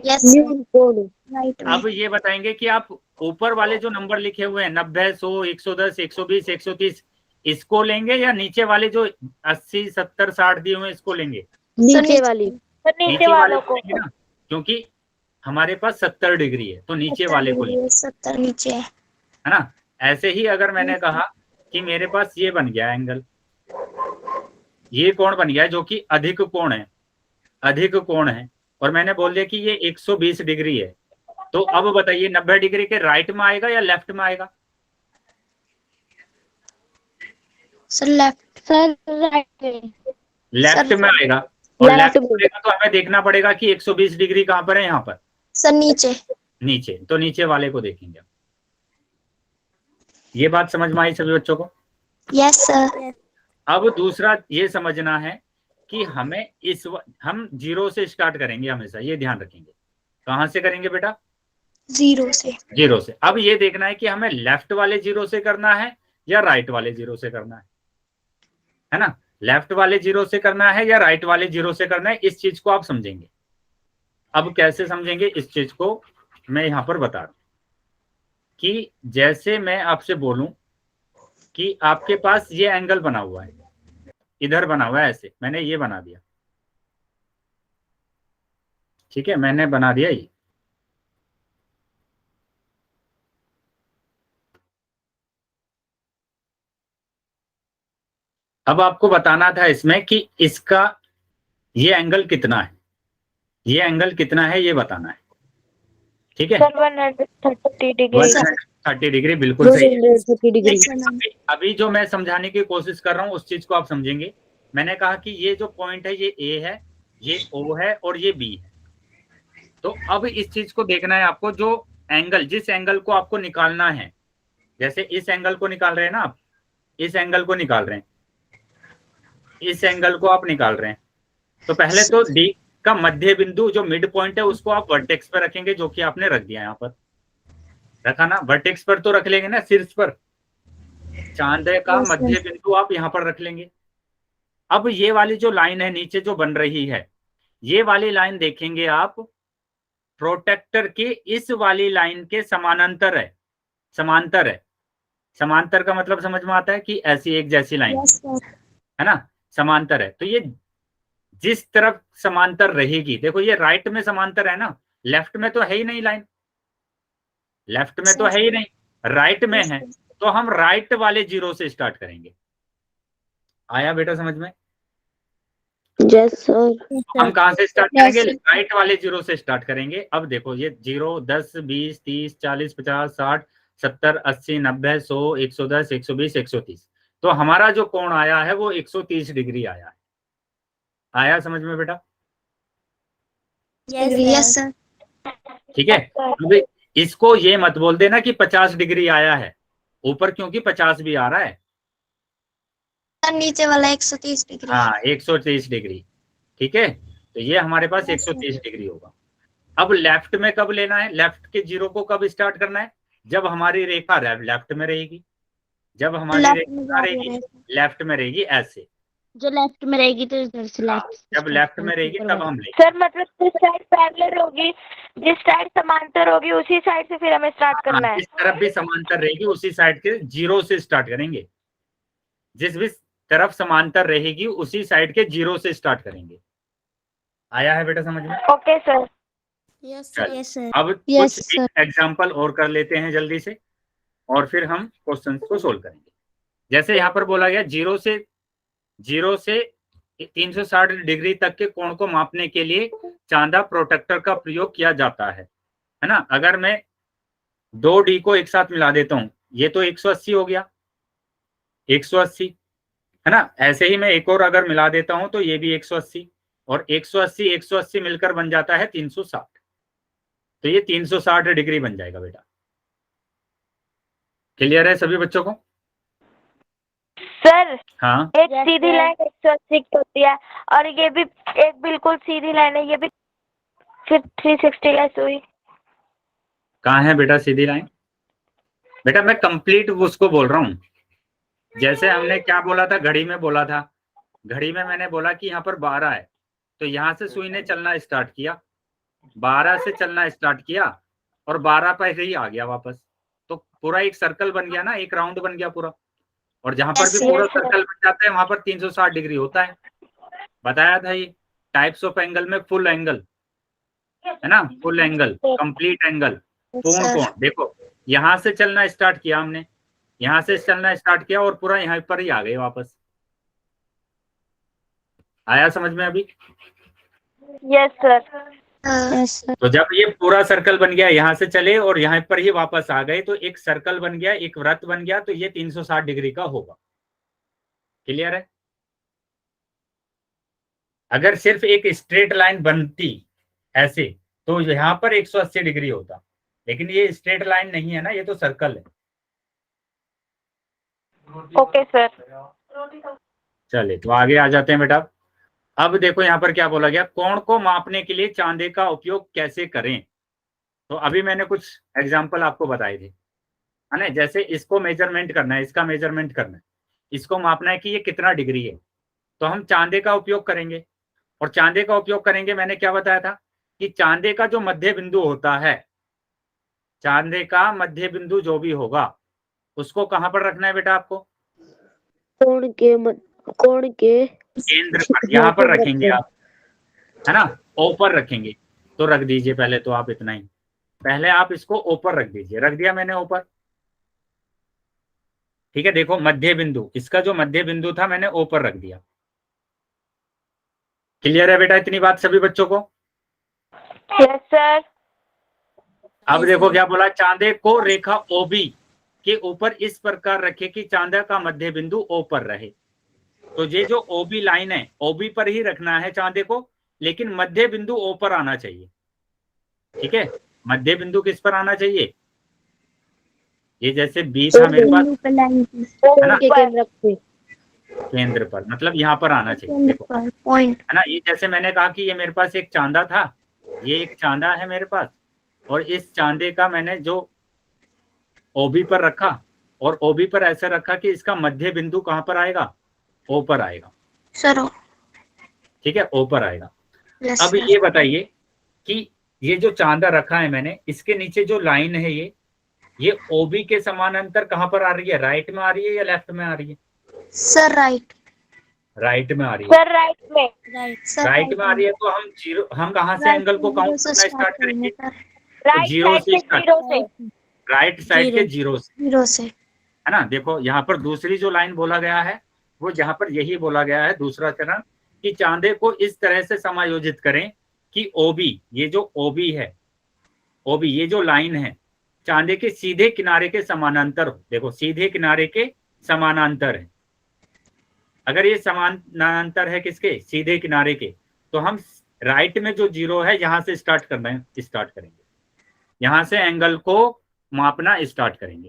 यस न्यून कोड। राइट अब ये बताएंगे कि आप ऊपर वाले जो नंबर लिखे हुए हैं 90, 100, 110, 120, 130, इसको लेंगे या नीचे वाले जो 80, 70, 60 दिए हुए हैं इसको लेंगे? नीचे वाली। सर नीचे वालों को। लेंगे ना, क्योंकि हमारे पास 70 डिग्री है तो नीचे वाले को लेंगे, 70 नीचे है। है ना। ऐसे ही अगर मैंने कहा कि मेरे पास ये बन गया एंगल, ये कोण बन गया जो कि अधिक कोण है, अधिक कोण है, और मैंने बोल दिया कि ये 120 डिग्री है। तो अब बताइए 90 डिग्री के राइट में आएगा या लेफ्ट में आएगा? Sir left. सर राइट में। लेफ्ट में आएगा, और लेफ्ट में आएगा तो हमें देखना पड़ेगा कि 120 डिग्री कहाँ पर है, यहाँ पर सर नीचे। नीचे, तो नीचे वाले को देखेंगे। ये बात समझ में आई सभी बच्चों को? Yes sir. अब दूसरा ये समझना है कि हमें हम 0 से स्टार्ट करेंगे हमेशा, ये ध्यान रखेंगे। कहाँ से करेंगे बेटा? 0 से। 0 से। अब ये देखना है कि हमें लेफ्ट वाले 0 से करना है या राइट वाले 0 से करना है ना? लेफ्ट वाले 0 से करना है या राइट वाले 0 से करना है, इस चीज को आप समझेंगे। अब कैसे समझेंगे इस चीज को, मैं यहां पर बता रहा हूं कि जैसे मैं आपसे बोलूं कि आपके पास ये एंगल बना हुआ है, इधर बना हुआ है, ऐसे मैंने ये बना दिया, ठीक है, मैंने बना दिया ये। अब आपको बताना था इसमें कि इसका ये एंगल कितना है, ये एंगल कितना है ये बताना है, ठीक है? Sir 130 degree. 130 डिग्री, बिल्कुल सही है। 130 डिग्री। अभी जो मैं समझाने की कोशिश कर रहा हूं उस चीज को आप समझेंगे। मैंने कहा कि ये जो पॉइंट है ये ए है, ये ओ है और ये बी है। तो अब इस चीज को देखना है आपको, जो एंगल, जिस एंगल को आपको निकालना है, जैसे इस एंगल को निकाल रहे हैं ना आप, इस एंगल को निकाल रहे हैं, इस एंगल को आप निकाल रहे हैं, तो पहले तो डी का मध्य बिंदु जो मिड पॉइंट है उसको आप वर्टेक्स पर रखेंगे, जो कि आपने रख दिया यहाँ पर, रखा ना? वर्टेक्स पर तो रख लेंगे ना, शीर्ष पर, चांद का मध्य बिंदु आप यहाँ पर रख लेंगे। अब ये वाली जो लाइन है नीचे जो बन रही है, ये वाली लाइन देखेंगे आप प्रोटेक्टर के इस वाली लाइन के समानांतर है, समांतर है। समांतर का मतलब समझ में आता है कि ऐसी एक जैसी लाइन है ना, समांतर है। तो ये जिस तरफ समांतर रहेगी, देखो ये राइट में समांतर है ना, लेफ्ट में तो है ही नहीं लाइन, लेफ्ट में तो है ही नहीं, राइट में है, तो हम राइट वाले 0 से स्टार्ट करेंगे। आया बेटा समझ में? Yes sir. हम कहां से स्टार्ट करेंगे? राइट वाले 0 से स्टार्ट करेंगे। अब देखो ये 0, 10, 20, 30, 40, 50, 60, 70, 80, 90, 100, 110, 120, 130, तो हमारा जो कोण आया है वो 130 डिग्री आया है। आया समझ में बेटा? Yes sir. ठीक है। अब इसको ये मत बोल देना कि 50 डिग्री आया है ऊपर, क्योंकि 50 भी आ रहा है, नीचे वाला 130 डिग्री। हाँ 130 डिग्री, ठीक है। तो ये हमारे पास 130 डिग्री होगा। अब लेफ्ट में कब लेना है? लेफ्ट के 0 को कब स्टार्ट करना है? जब हमारी रेखा लेफ्ट में रहेगी, जब हमारी रेखा रहेगी लेफ्ट में रहेगी, ऐसे जो लेफ्ट में रहेगी तो इधर से लेफ्ट, जब लेफ्ट में रहेगी तब हम लेंगे। सर मतलब जिस साइड पैरेलल होगी, जिस साइड समांतर होगी उसी साइड से फिर हमें स्टार्ट करना है। जिस तरफ भी समांतर रहेगी उसी साइड के 0 से स्टार्ट करेंगे, जिस भी तरफ समांतर रहेगी उसी साइड के 0 से स्टार्ट करेंगे। आया है बेटा समझ में? Okay sir. Yes sir. अब कुछ एक एग्जांपल और कर लेते हैं जल्दी से, और फिर हम क्वेश्चन को सोल्व करेंगे। जैसे यहाँ पर बोला गया 0 से 360 डिग्री तक के कोण को मापने के लिए चांदा प्रोटेक्टर का प्रयोग किया जाता है ना? अगर मैं 2D को एक साथ मिला देता हूं, ये तो 180 हो गया, 180 है ना? ऐसे ही मैं एक और अगर मिला देता हूं तो ये भी 180, और 180 180 मिलकर बन जाता है 360, तो ये 360 डिग्री बन जाएगा बेटा। क्लियर है सभी बच्चों को? सर हाँ, एक सीधी लाइन 180 की होती है, और ये भी एक बिल्कुल सीधी लाइन है, ये भी फिर 360 लेस हुई। कहाँ है बेटा सीधी लाइन? बेटा मैं कंप्लीट उसको बोल रहा हूँ। जैसे हमने क्या बोला था, घड़ी में बोला था, घड़ी में मैंने बोला कि यहाँ पर 12 है, तो यहाँ से सुई ने चलना स्टार्ट किया, 12 से चलना स्टार्ट किया और 12 पर ही आ गया वापस, तो पूरा एक सर्कल बन गया ना, एक राउंड बन गया पूरा। और जहां पर भी पूरा सर्कल बन जाता है वहां पर 360 डिग्री होता है। बताया था ये टाइप्स ऑफ एंगल में, फुल एंगल है ना, फुल एंगल, कंप्लीट एंगल, पूर्ण कोण। देखो यहां से चलना स्टार्ट किया हमने, यहाँ से चलना स्टार्ट किया और पूरा यहाँ पर ही आ गए वापस। आया समझ में अभी? Yes sir. Yes sir. तो जब ये पूरा सर्कल बन गया, यहाँ से चले और यहाँ पर ही वापस आ गए, तो एक सर्कल बन गया, एक वृत्त बन गया, तो ये 360 डिग्री का होगा। क्लियर है? अगर सिर्फ एक स्ट्रेट लाइन बनती ऐसे तो यहाँ पर 180 डिग्री होता, लेकिन ये स्ट्रेट लाइन नहीं है ना, ये तो सर्कल है। Okay sir. चलिए तो आगे आ जाते हैं बेटा। अब देखो यहाँ पर क्या बोला गया, कोण को मापने के लिए चांदे का उपयोग कैसे करें। तो अभी मैंने कुछ एग्जाम्पल आपको बताए थे, है ना। जैसे इसको मेजरमेंट करना है, इसका मेजरमेंट करना है, इसको मापना है कि ये कितना डिग्री है, तो हम चांदे का उपयोग करेंगे। और चांदे का उपयोग करेंगे, मैंने क्या बताया था कि चांदे का जो मध्य बिंदु होता है, चांदे का मध्य बिंदु जो भी होगा उसको कहां पर रखना है बेटा आपको? कोण के केंद्र पर, यहाँ पर रखेंगे आप, है ना, ऊपर रखेंगे। तो रख दीजिए पहले, तो आप इतना ही, पहले आप इसको ऊपर रख दीजिए। रख दिया मैंने ऊपर, ठीक है। देखो मध्य बिंदु, इसका जो मध्य बिंदु था मैंने ऊपर रख दिया। क्लियर है बेटा इतनी बात सभी बच्चों को? Yes sir. अब देखो क्या बोला, चांदे को रेखा ओबी के ऊपर इस प्रकार रखे कि चांदा का मध्य बिंदु ओ पर रहे। तो ये जो ओबी लाइन है, ओबी पर ही रखना है चांदे को, लेकिन मध्य बिंदु ओ पर आना चाहिए। ठीक है, मध्य बिंदु किस पर आना चाहिए? ये जैसे बी था मेरे पास, है ना, केंद्र पर, मतलब यहाँ पर आना चाहिए। देखो पॉइंट है ना, ये जैसे मैंने कहा कि ये मेरे पास एक चांदा था, ये एक चांदा है मेरे पास, और इस चांदे का मैंने जो ओबी पर रखा, और ओबी पर ऐसा रखा कि इसका मध्य बिंदु कहां पर आएगा? ओ पर आएगा। सर ठीक है, ओ पर आएगा। यस अब सर ये बताइए कि ये जो चांदा रखा है मैंने, इसके नीचे जो लाइन है ये ओबी के समानांतर कहां पर आ रही है? राइट में आ रही है या लेफ्ट में आ रही है? सर राइट राइट में आ रही है। सर राइट में। सर राइट में आ रही है, तो हम जीरो, हम कहां से एंगल को काउंट करना स्टार्ट करेंगे? राइट जीरो साइड से से जीरो से। राइट साइड के जीरो से, जीरो से है ना। देखो यहाँ पर दूसरी जो लाइन बोला गया है, वो यहाँ पर यही बोला गया है, दूसरा चरण, कि चांदे को इस तरह से समायोजित करें कि ओबी, ये जो ओबी है, ओबी ये जो लाइन है, चांदे के सीधे किनारे के समानांतर हो। देखो सीधे किनारे के समानांतर है। अगर ये समानांतर है किसके? सीधे किनारे के, तो हम राइट में जो जीरो है यहाँ से स्टार्ट करेंगे, यहाँ से एंगल को मापना स्टार्ट करेंगे।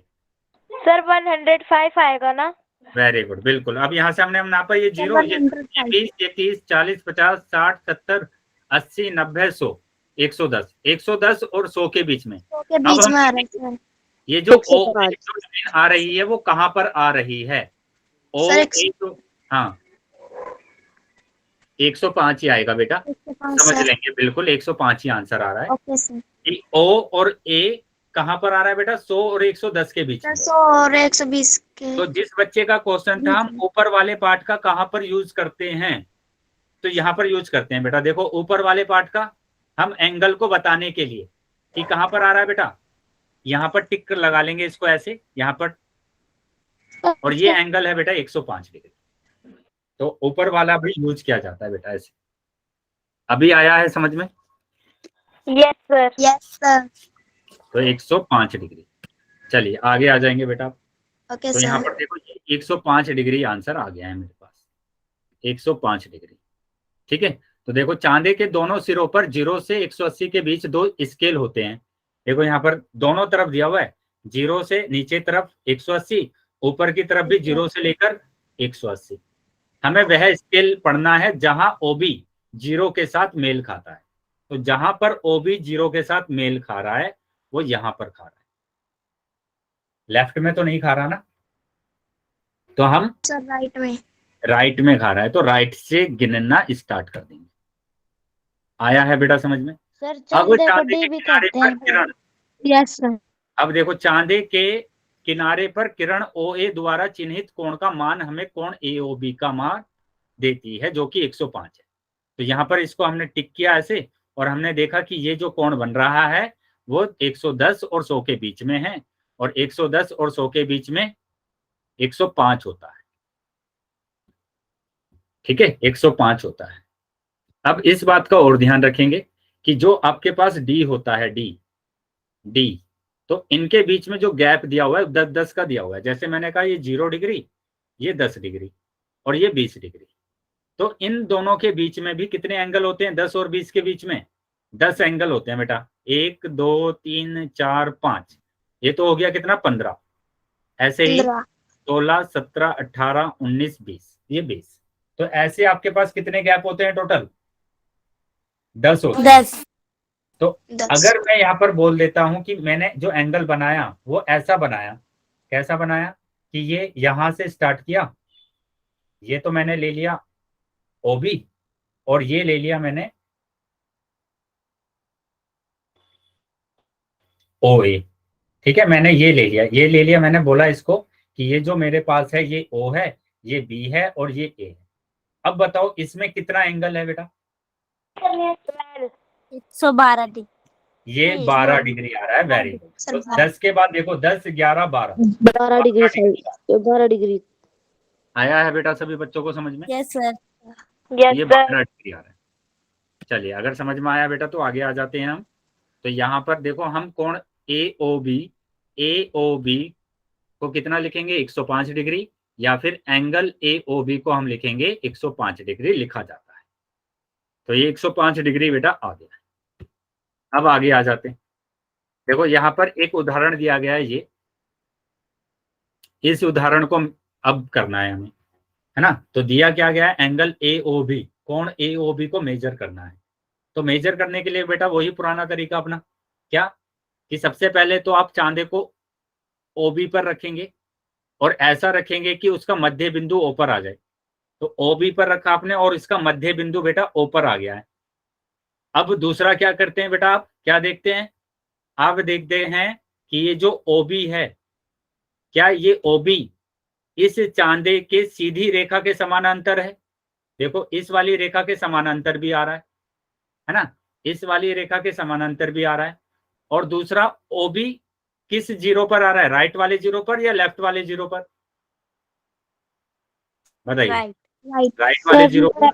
सर 105 आएगा ना? वेरी गुड, बिल्कुल। अब यहाँ से हमने नापा ये जीरो, ये 20, ये 30, 40, 50, 60, 70, 80, 90, 100, 110, 110 और 100 के बीच में। के बीच में आ रहा है सर। ये जो ओ आ रही है वो कहाँ पर आ रही है? ओ हाँ 105 ही आएगा बेटा, समझ लेंगे, बिल्कुल 105 ही आंसर आ रहा है। Okay sir. ओ और ए कहाँ पर आ रहा है बेटा? 100 और 110 के बीच में। 100 और 120 के। तो जिस बच्चे का क्वेश्चन था हम ऊपर वाले पार्ट का कहाँ पर यूज करते हैं, तो यहाँ पर यूज करते हैं बेटा। देखो ऊपर वाले पार्ट का हम एंगल को बताने के लिए कि कहाँ पर आ रहा है बेटा, यहाँ पर टिक लगा लेंगे इसको ऐसे, यहाँ पर, और ये एंगल है बेटा 105 डिग्री। तो ऊपर वाला भी यूज किया जाता है बेटा ऐसे। अभी आया है समझ में? Yes sir. Yes sir. तो 105 डिग्री। चलिए आगे आ जाएंगे बेटा। ओके तो यहाँ सर। पर देखो 105 डिग्री आंसर आ गया है मेरे पास, 105 डिग्री। ठीक है, तो देखो चांदे के दोनों सिरों पर 0 से 180 के बीच 2 स्केल होते हैं। देखो यहाँ पर दोनों तरफ दिया हुआ है, 0 से नीचे तरफ 180, ऊपर की तरफ भी 0 से लेकर 180। हमें वह स्केल पढ़ना है जहां ओबी 0 के साथ मेल खाता है। तो जहां पर ओबी 0 के साथ मेल खा रहा है वो यहां पर खा रहा है, लेफ्ट में तो नहीं खा रहा ना, तो हम सर राइट में। राइट में खा रहा है, तो राइट से गिनना स्टार्ट कर देंगे। आया है बेटा समझ में? सर अब चांदे को चांदे डी के भी किनारे कहते पर हैं। किरण, यस सर। अब देखो चांदे के किनारे पर किरण OA द्वारा चिन्हित कोण का मान हमें कोण AOB का मान देती है, जो कि 105 है। तो यहाँ पर इसको हमने टिक किया ऐसे, और हमने देखा कि ये जो कोण बन रहा है वो 110 और 100 के बीच में है, और 110 और 100 के बीच में 105 होता है। ठीक है, 105 होता है। अब इस बात का और ध्यान रखेंगे कि जो आपके पास डी होता है, डी, तो इनके बीच में जो गैप दिया हुआ है 10-10 का दिया हुआ है। जैसे मैंने कहा ये 0 डिग्री, ये 10 डिग्री और ये 20 डिग्री, तो इन दोनों के बीच में भी कितने एंगल होते हैं? 10 और 20 के बीच में 10 एंगल होते हैं बेटा। 1 2 3 4 5, ये तो हो गया कितना? 15। ऐसे ही 16 17 18 19 20, ये 20। तो ऐसे आपके पास कितने गैप होते हैं टोटल? 10 होते हैं। 10। तो अगर मैं यहाँ पर बोल देता हूं कि मैंने जो एंगल बनाया वो ऐसा बनाया, कैसा बनाया कि ये यहां से स्टार्ट किया, ये तो मैंने ले लिया OB और ये ले लिया मैंने OA। ठीक है, मैंने ये ले लिया मैंने, बोला इसको कि ये जो मेरे पास है ये O है, ये B है और ये A है। अब बताओ इसमें कितना एंगल है बेटा? 112 डिग्री। ये 12 डिग्री आ रहा है। Very good. तो 10 के बाद देखो 10 11 12, 12 डिग्री सर, 12 डिग्री आया है बेटा सभी बच्चों को समझ में? Yes sir. ये 12 डिग्री आ रहा है। चलिए, अगर समझ में आया बेटा तो आगे आ जाते हैं हम। तो यहाँ पर देखो हम कोण AOB को कितना लिखेंगे? 105 डिग्री, या फिर एंगल AOB को हम लिखेंगे 105 डिग्री लिखा जाता है। तो ये 105 डिग्री बेटा आ गया। अब आगे आ जाते हैं। देखो यहाँ पर एक उदाहरण दिया गया है, ये इस उदाहरण को अब करना है हमें, है ना। तो दिया क्या गया है? एंगल AOB, कोण AOB को मेजर करना है। तो मेजर करने के लिए बेटा वही पुराना तरीका अपना, क्या कि सबसे पहले तो आप चांदे को OB पर रखेंगे और ऐसा रखेंगे कि उसका मध्य बिंदु O पर आ जाए। तो OB पर रखा आपने और इसका मध्य बिंदु बेटा O पर आ गया है। अब दूसरा क्या करते हैं बेटा, आप क्या देखते हैं? आप देखते हैं कि ये जो OB है, क्या ये OB इस चांदे के सीधी रेखा के समानांतर है? देखो इस वाली रेखा के समानांतर भी आ रहा है ना, इस वाली रेखा के समानांतर भी आ रहा है। और दूसरा OB किस जीरो पर आ रहा है? राइट वाले जीरो पर या लेफ्ट वाले जीरो पर? बताइए। राइट वाले जीरो पर।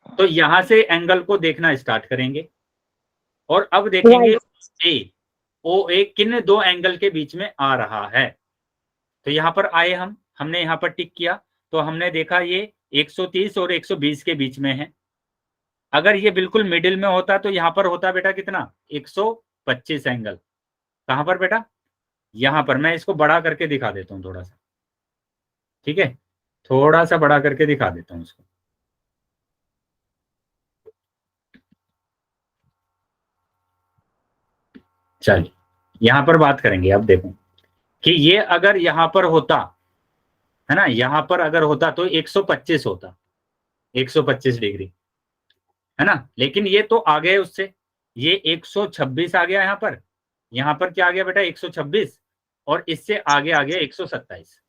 तो यहां से एंगल को देखना स्टार्ट करेंगे और अब देखेंगे OA किन दो एंगल के बीच में आ रहा है। तो यहाँ पर आए हमने यहाँ पर टिक किया, तो हमने देखा ये 130 और 120 के बीच में है। अगर ये बिल्कुल मिडिल में होता तो यहाँ पर होता बेटा कितना? 125 एंगल। कहाँ पर बेटा? यहाँ पर। मैं इसको बड़ा करके दिखा देता हूँ थोड़ा सा, ठीक है, थोड़ा सा बड़ा करके दिखा देता हूँ इसको। चलिए यहाँ पर बात करेंगे। अब देखो कि ये अगर यहाँ पर होता, है ना, यहाँ पर अगर होता तो 125 होता, 125 डिग्री, है ना। लेकिन ये तो आ गए उससे, ये 126 आ गया यहाँ पर क्या आ गया बेटा? 126, और इससे आगे आ गया 127।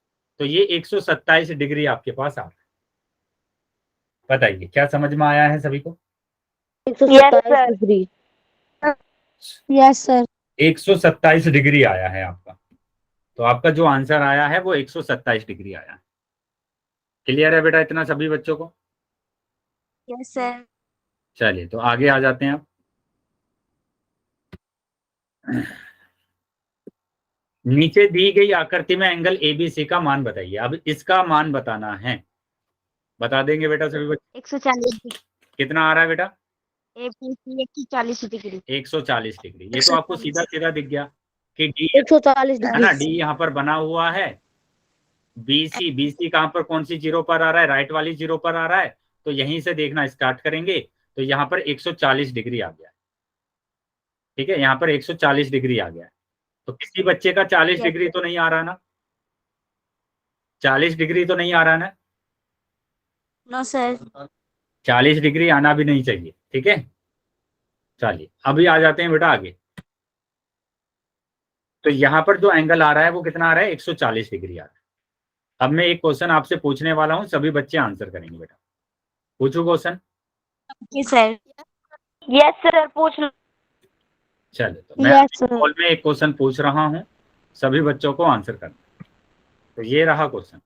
तो ये 127 डिग्री आपके पास आ रहा है। बताइए क्या समझ में आया है सभी को? 127 डिग्री। Yes sir. 127 डिग्री आया है आपका। तो आपका जो आंसर आया है वो 127 डिग्री आया है। क्लियर है बेटा इतना सभी बच्चों को? Yes sir. चलिए तो आगे आ जाते हैं आप। नीचे दी गई आकृति में एंगल ABC का मान बताइए। अब इसका मान बताना है, बता देंगे बेटा सभी बच्चे? 140 कितना आ रहा है बेटा? ABC 140 degree. 140 डिग्री। ये तो आपको सीधा सीधा दिख गया कि D 140 है ना, डिग्री। D यहाँ पर बना हुआ है। BC कहाँ पर, कौन सी जीरो पर आ रहा है? राइट वाली जीरो पर आ रहा है। तो यहीं से देखना स्टार्ट करेंगे। तो यहाँ पर 140 डिग्री आ गया है, ठीक है, यहाँ पर 140 डिग्री आ गया है। तो किसी बच्चे का 40 डिग्री तो नहीं आ रहा ना? 40 डिग्री तो नहीं आ रहा ना? No sir. 40 डिग्री आना भी नहीं चाहिए, ठीक है। चलिए अभी आ जाते हैं बेटा आगे। तो यहाँ पर जो एंगल आ रहा है वो कितना आ रहा है? 140 डिग्री आ रहा है। अब मैं एक क्वेश्चन आपसे पूछने वाला हूँ, सभी बच्चे आंसर करेंगे बेटा। पूछू क्वेश्चन? सर। यस सर, पूछ लो। चलिए तो मैं कॉल में एक क्वेश्चन पूछ रहा हूँ, सभी बच्चों को आंसर करना। तो ये रहा क्वेश्चन,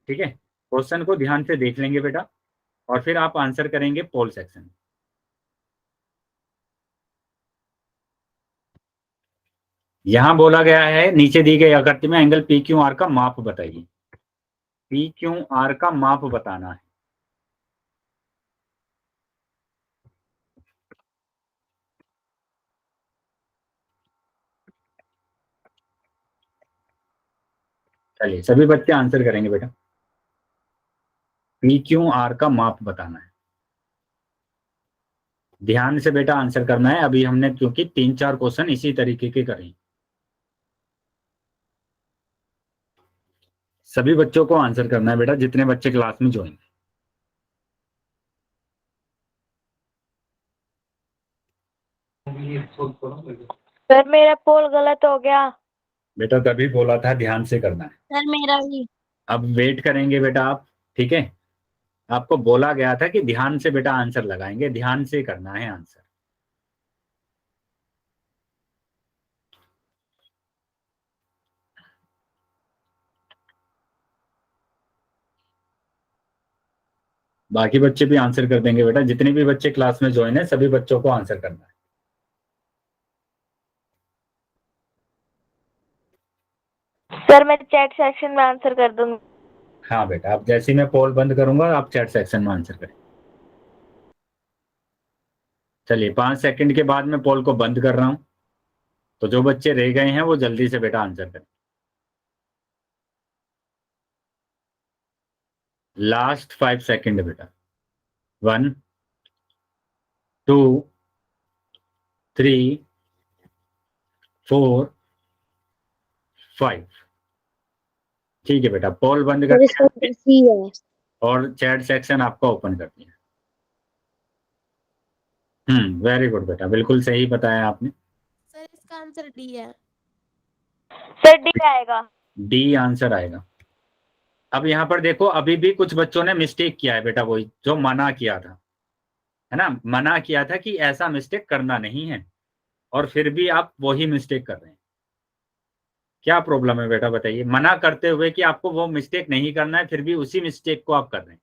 ठीक है। क्वेश्चन को ध्यान से देख लेंगे बेटा और फिर आप आंसर करेंगे पोल सेक्शन। यहां बोला गया है नीचे दी गई आकृति में एंगल पी क्यू आर का माप बताइए। पी क्यू आर का माप बताना है। चलिए सभी बच्चे आंसर करेंगे बेटा। पी क्यू आर का माप बताना है। ध्यान से बेटा आंसर करना है। अभी हमने क्योंकि 3-4 क्वेश्चन इसी तरीके के करे। सभी बच्चों को आंसर करना है बेटा, जितने बच्चे क्लास में ज्वाइन। सर मेरा पोल गलत हो गया। बेटा तभी बोला था ध्यान से करना है। सर मेरा भी। अब वेट करेंगे बेटा आप, ठीक है। आपको बोला गया था कि ध्यान से बेटा आंसर लगाएंगे, ध्यान से करना है आंसर। बाकी बच्चे भी आंसर कर देंगे बेटा, जितने भी बच्चे क्लास में ज्वाइन है सभी बच्चों को आंसर करना है। सर मैं चैट सेक्शन में आंसर कर दूंगी। हाँ बेटा, अब जैसे ही मैं पोल बंद करूंगा आप चैट सेक्शन में आंसर करें। चलिए 5 सेकंड के बाद मैं पोल को बंद कर रहा हूं, तो जो बच्चे रह गए हैं वो जल्दी से बेटा आंसर करें। लास्ट 5 सेकंड बेटा। 1 2 3 4 5। ठीक है बेटा, पोल बंद कर सर इसका दिया सी है। और चैट सेक्शन आपका ओपन कर दिया। वेरी गुड बेटा, बिल्कुल सही बताया आपने। सर इसका आंसर डी है। सर डी आएगा। डी आंसर आएगा। अब यहाँ पर देखो, अभी भी कुछ बच्चों ने मिस्टेक किया है बेटा, वही जो मना किया था, है ना। मना किया था कि ऐसा मिस्टेक करना नहीं है, और फिर भी आप वही मिस्टेक कर रहे हैं। क्या प्रॉब्लम है बेटा बताइए। मना करते हुए कि आपको वो मिस्टेक नहीं करना है, फिर भी उसी मिस्टेक को आप कर रहे हैं।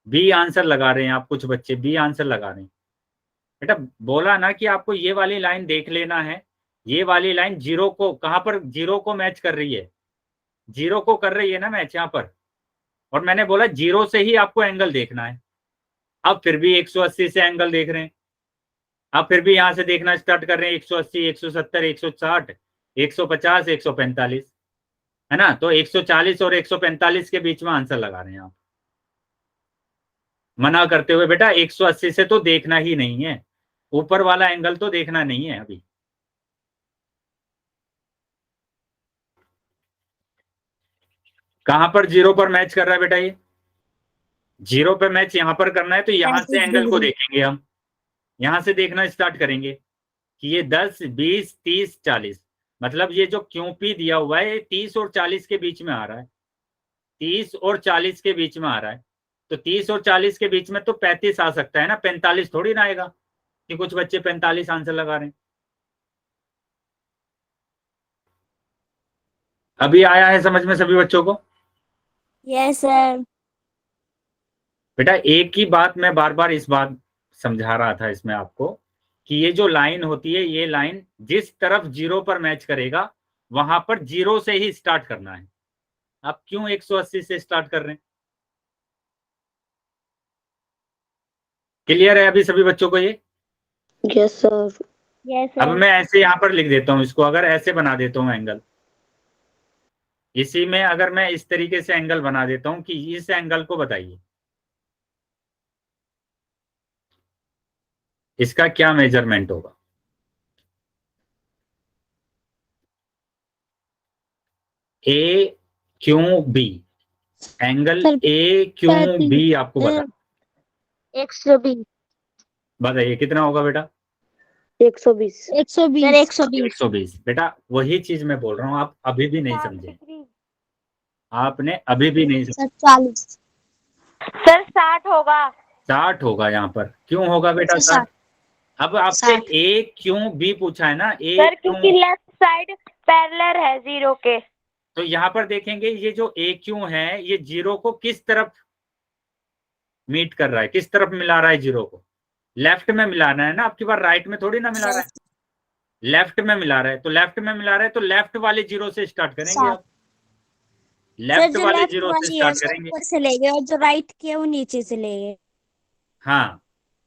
बी आंसर लगा रहे हैं आप, कुछ बच्चे बी आंसर लगा रहे हैं। बेटा बोला ना कि आपको ये वाली लाइन देख लेना है। ये वाली लाइन जीरो को, कहां पर जीरो को मैच कर रही है, जीरो को कर रही है ना मैच यहाँ पर। और मैंने बोला जीरो से ही आपको एंगल देखना है। अब फिर भी 180 से एंगल देख रहे हैं। अब फिर भी यहां से देखना स्टार्ट कर रहे हैं 180, 170, 160, 150, 145, है ना। तो 140 और 145 के बीच में आंसर लगा रहे हैं आप, मना करते हुए। बेटा 180 से तो देखना ही नहीं है, ऊपर वाला एंगल तो देखना नहीं है अभी। कहां पर जीरो पर मैच कर रहा है बेटा, ये जीरो पे मैच यहां पर करना है, तो यहां से एंगल को देखेंगे हम। यहां से देखना स्टार्ट करेंगे कि ये 10, 20, 30, 40, मतलब ये जो क्यूपी दिया हुआ है 30 और 40 के बीच में आ रहा है। 30 और 40 के बीच में आ रहा है, तो 30 और 40 के बीच में तो 35 आ सकता है ना, 45 थोड़ी ना आएगा, कि कुछ बच्चे 45 आंसर लगा रहे हैं। अभी आया है समझ में सभी बच्चों को? Yes sir. बेटा एक ही बात मैं बार बार इस बात समझा रहा था इसमें आपको, कि ये जो लाइन होती है, ये लाइन जिस तरफ जीरो पर मैच करेगा वहां पर जीरो से ही स्टार्ट करना है। आप क्यों 180 से स्टार्ट कर रहे हैं? क्लियर है अभी सभी बच्चों को ये? Yes sir. यस अब सर। मैं ऐसे यहां पर लिख देता हूं इसको, अगर ऐसे बना देता हूं एंगल, इसी में अगर मैं इस तरीके से एंगल बना देता हूं कि इस एंगल को बताइए इसका क्या मेजरमेंट होगा। ए क्यू बी, एंगल सर, ए क्यू बी आपको बता, 120। बताइए कितना होगा बेटा? 120। 120 सर 120। 120। बेटा वही चीज मैं बोल रहा हूं, आप अभी भी नहीं समझे, आपने अभी भी नहीं समझे। सर 40 सर 60 होगा। 60 होगा यहाँ पर, क्यों होगा बेटा सर 60? अब आपसे 60। ए क्यों बी पूछा है ना, ए सर क्यों, क्योंकि लेफ्ट साइड पैरेलल है जीरो के। तो यहाँ पर देखेंगे ये जो ए क्यू है ये जीरो को किस तरफ मीट कर रहा है, किस तरफ मिला रहा है जीरो को? लेफ्ट में मिलाना है ना, आपकी बार राइट में थोड़ी ना मिला रहा है, लेफ्ट में मिला रहा है। तो लेफ्ट में मिला रहा है तो लेफ्ट वाले जीरो से स्टार्ट करेंगे आप, सर लेफ्ट जो वाले लेफ्ट जीरो से वाली है स्टार्ट उसको करेंगे। ऊपर से लेंगे और जो राइट की है वो नीचे से लेंगे। हाँ,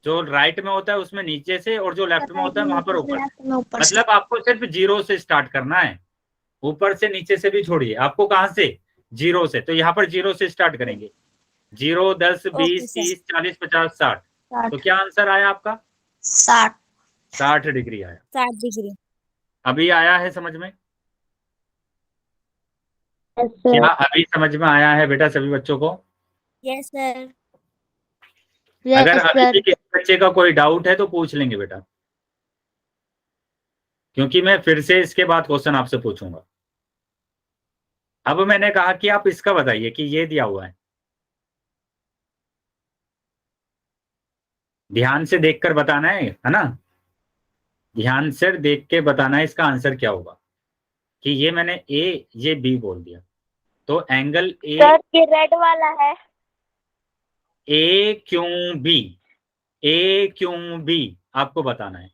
जो राइट में होता है उसमें नीचे से, और जो लेफ्ट में होता है वहां पर ऊपर से। लेफ्ट में ऊपर से। मतलब आपको सिर्फ जीरो से स्टार्ट करना है, ऊपर से नीचे से भी छोड़िए। आपको कहां से? जीरो से। तो यहाँ पर जीरो से स्टार्ट करेंगे। 0, 10, ओके 20, सर। 30, 40, 50, 60। तो 60 क्या आंसर आया आपका? 60 60 डिग्री आया। 60 डिग्री। अभी आया है समझ में? यस क्या सर। अभी समझ में आया है बेटा सभी बच्चों को? Yes sir. अगर यस अभी भी सर। किसी बच्चे का कोई डाउट है तो पूछ लेंगे बेटा, क्योंकि मैं फिर से इसके बाद क्वेश्चन आपसे पूछूंगा। अब मैंने कहा कि आप इसका बताइए कि ये दिया हुआ है, ध्यान से देखकर बताना है ना? ध्यान से देख के बताना है इसका आंसर क्या होगा। कि ये मैंने ए, ये बी बोल दिया, तो एंगल सर ये रेड वाला है। ए क्यों बी, ए क्यों बी आपको बताना है,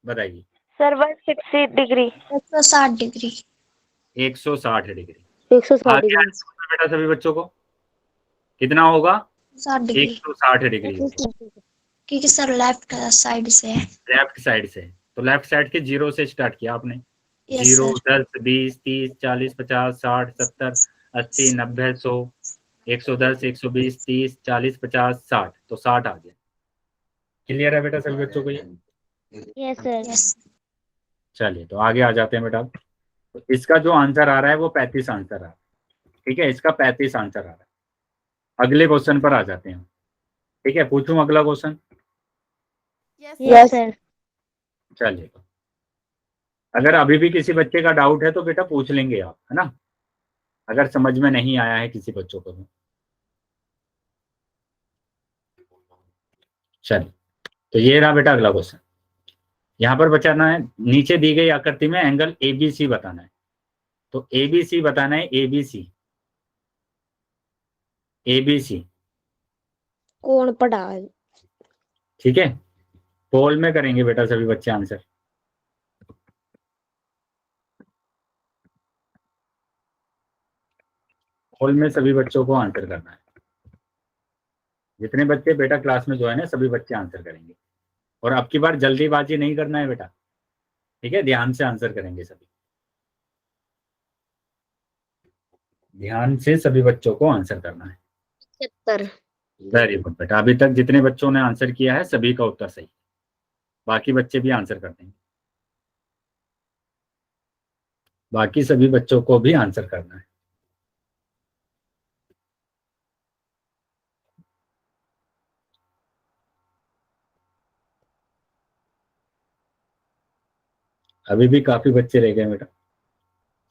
बताइए। Sir 160 degree. 160 डिग्री। 160 डिग्री। 160 आ गया डिग्री। आंसर बेटा सभी बच्चों को? कितना होगा? 60 डिग्री 160 डिग्री। क्योंकि सर लेफ्ट साइड से है। लेफ्ट साइड से, तो लेफ्ट साइड के जीरो से स्टार्ट किया आपने। Yes 0, sir. 10, 20, 30, 40, 50, 60, 70, 80, 90, 100, 110, 120, 30, 40, 50, 60। तो 60 आ गया। क्लियर है बेटा सभी बच्चों को ये? Yes sir. यस। चलिए तो आगे आ जाते हैं बेटा। तो इसका जो आंसर आ रहा है वो 35 आंसर आ रहा है। ठीक है, इसका 35 आंसर आ रहा है। अगले क्वेश्चन पर आ जाते हैं। ठीक है, पूछूं अगला question? Yes yes sir. Sir. चलिए, अगर अभी भी किसी बच्चे का डाउट है तो बेटा पूछ लेंगे आप, है ना? अगर समझ में नहीं आया है किसी बच्चों को तो। चलिए, तो ये रहा बेटा अगला क्वेश्चन। यहाँ पर बचाना है, नीचे दी गई आकृति में एंगल एबीसी बताना है। तो एबीसी बताना है, एबीसी, एबीसी। कौन पढ़ा है? ठीक है, पोल में करेंगे बेटा सभी बच्चे आंसर। पोल में सभी बच्चों को आंसर करना है। जितने बच्चे बेटा क्लास में ज्वाइन है सभी बच्चे आंसर करेंगे। और अब की बार जल्दीबाजी नहीं करना है बेटा, ठीक है? ध्यान से आंसर करेंगे सभी, ध्यान से सभी बच्चों को आंसर करना है। 75। वेरी गुड बेटा, अभी तक जितने बच्चों ने आंसर किया है सभी का उत्तर सही। बाकी बच्चे भी आंसर कर देंगे, बाकी सभी बच्चों को भी आंसर करना है। अभी भी काफी बच्चे रह गए बेटा,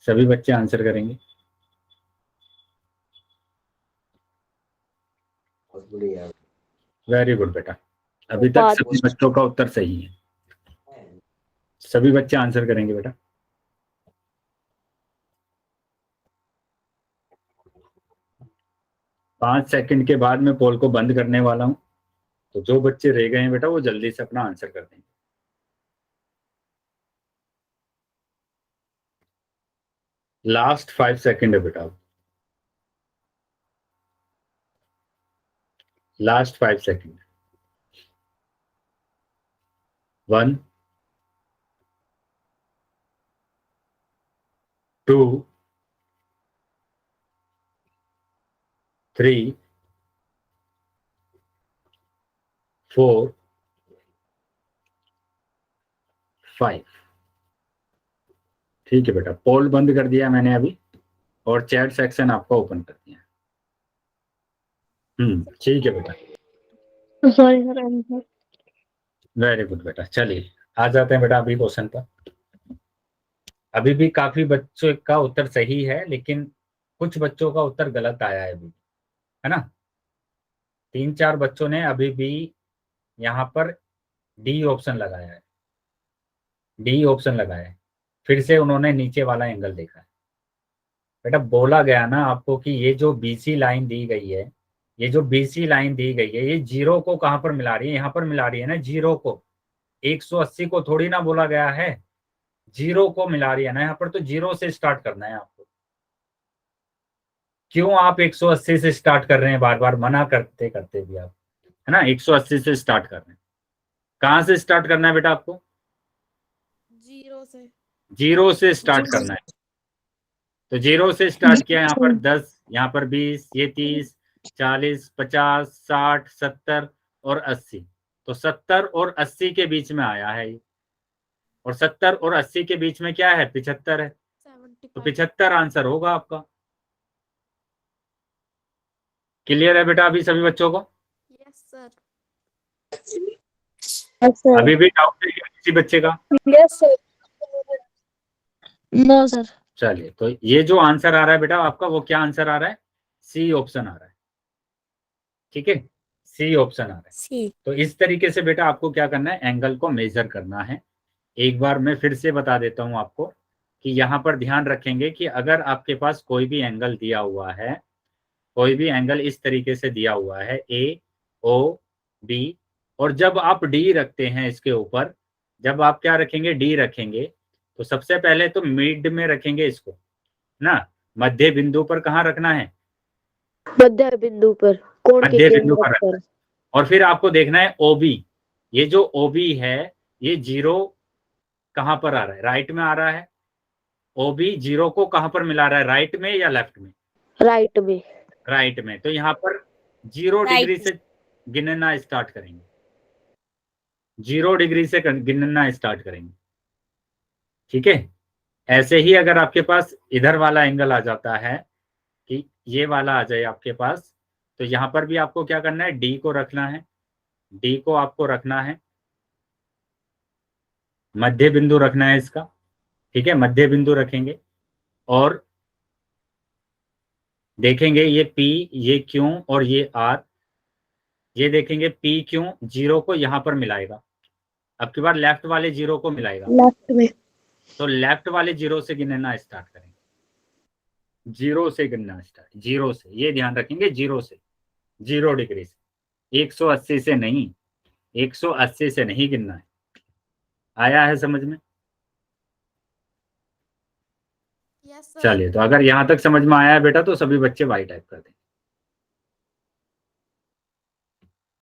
सभी बच्चे आंसर करेंगे। वेरी गुड बेटा, अभी तक सभी बच्चों का उत्तर सही है। सभी बच्चे आंसर करेंगे बेटा। पांच सेकंड के बाद मैं पोल को बंद करने वाला हूं, तो जो बच्चे रह गए हैं बेटा वो जल्दी से अपना आंसर कर देंगे। लास्ट 5 सेकंड है बेटा, लास्ट 5 सेकंड। 1, 2, 3, 4, 5। ठीक है बेटा, पोल बंद कर दिया मैंने अभी, और चैट सेक्शन आपका ओपन कर दिया। ठीक है बेटा, sorry sir answer. Very good बेटा। चलिए आ जाते हैं बेटा अभी क्वेश्चन पर। अभी भी काफी बच्चों का उत्तर सही है, लेकिन कुछ बच्चों का उत्तर गलत आया है अभी, है ना? 3-4 बच्चों ने अभी भी यहाँ पर डी ऑप्शन लगाया है, डी ऑप्शन लगाया है। फिर से उन्होंने नीचे वाला एंगल देखा है। बेटा बोला गया ना आपको कि ये जो बीसी लाइन दी गई है ये जो BC लाइन दी गई है ये जीरो को कहां पर मिला रही है, यहाँ पर मिला रही है ना जीरो को, 180 को थोड़ी ना बोला गया है, जीरो को मिला रही है ना, यहाँ पर तो जीरो से स्टार्ट करना है आपको। क्यों आप 180 से स्टार्ट कर रहे हैं, बार बार मना करते करते भी आप, है ना, 180 से स्टार्ट कर रहे हैं। कहां से स्टार्ट करना है बेटा आपको, जीरो से। जीरो से स्टार्ट करना है। तो जीरो से स्टार्ट किया, यहाँ पर 10, यहाँ पर 20, ये 30, 40, 50, 60, 70 और 80। तो 70 और 80 के बीच में आया है ये, और 70 और 80 के बीच में क्या है, 75 है। तो 75 आंसर होगा आपका। क्लियर है बेटा अभी सभी बच्चों को? Yes sir. Yes, sir. अभी भी डाउट है क्या किसी बच्चे का? Yes, sir. No, sir. चलिए, तो ये जो आंसर आ रहा है बेटा आपका, वो क्या आंसर आ रहा है, सी ऑप्शन आ रहा है। ठीक है, सी ऑप्शन आ रहा है। सी। तो इस तरीके से बेटा आपको क्या करना है, एंगल को मेजर करना है। एक बार मैं फिर से बता देता हूं आपको कि यहाँ पर ध्यान रखेंगे कि अगर आपके पास कोई भी एंगल दिया हुआ है, कोई भी एंगल इस तरीके से दिया हुआ है ए ओ बी, और जब आप डी रखते हैं इसके ऊपर, जब आप क्या रखेंगे, डी रखेंगे, तो सबसे पहले तो मिड में रखेंगे इसको ना, मध्य बिंदु पर कहाँ रखना है, मध्य बिंदु पर, कोण के मध्य बिंदु केंद्र पर रखना पर। है। और फिर आपको देखना है ओबी, ये जो ओबी है ये जीरो कहाँ पर आ रहा है, राइट में आ रहा है। ओबी जीरो को कहाँ पर मिला रहा है, राइट में या लेफ्ट में, राइट में। राइट में। तो यहाँ पर 0 Right. डिग्री से गिनना स्टार्ट करेंगे, 0 डिग्री से गिनना स्टार्ट करेंगे। ठीक है, ऐसे ही अगर आपके पास इधर वाला एंगल आ जाता है कि ये वाला आ जाए आपके पास, तो यहाँ पर भी आपको क्या करना है, डी को रखना है, डी को आपको रखना है, मध्य बिंदु रखना है इसका। ठीक है, मध्य बिंदु रखेंगे और देखेंगे ये P, ये Q और ये R, ये देखेंगे P Q जीरो को यहाँ पर मिलाएगा, अब की बार लेफ्ट वाले जीरो को मिलाएगा। लेफ्ट में। तो लेफ्ट वाले जीरो से गिनना स्टार्ट करेंगे, जीरो से गिनना स्टार्ट, जीरो से, ये ध्यान रखेंगे, जीरो से, 0 डिग्री से, 180 से नहीं, 180 से नहीं गिनना है। आया है समझ में? Yes sir. चलिए, तो अगर यहाँ तक समझ में आया है बेटा तो सभी बच्चे वाई टाइप कर दें।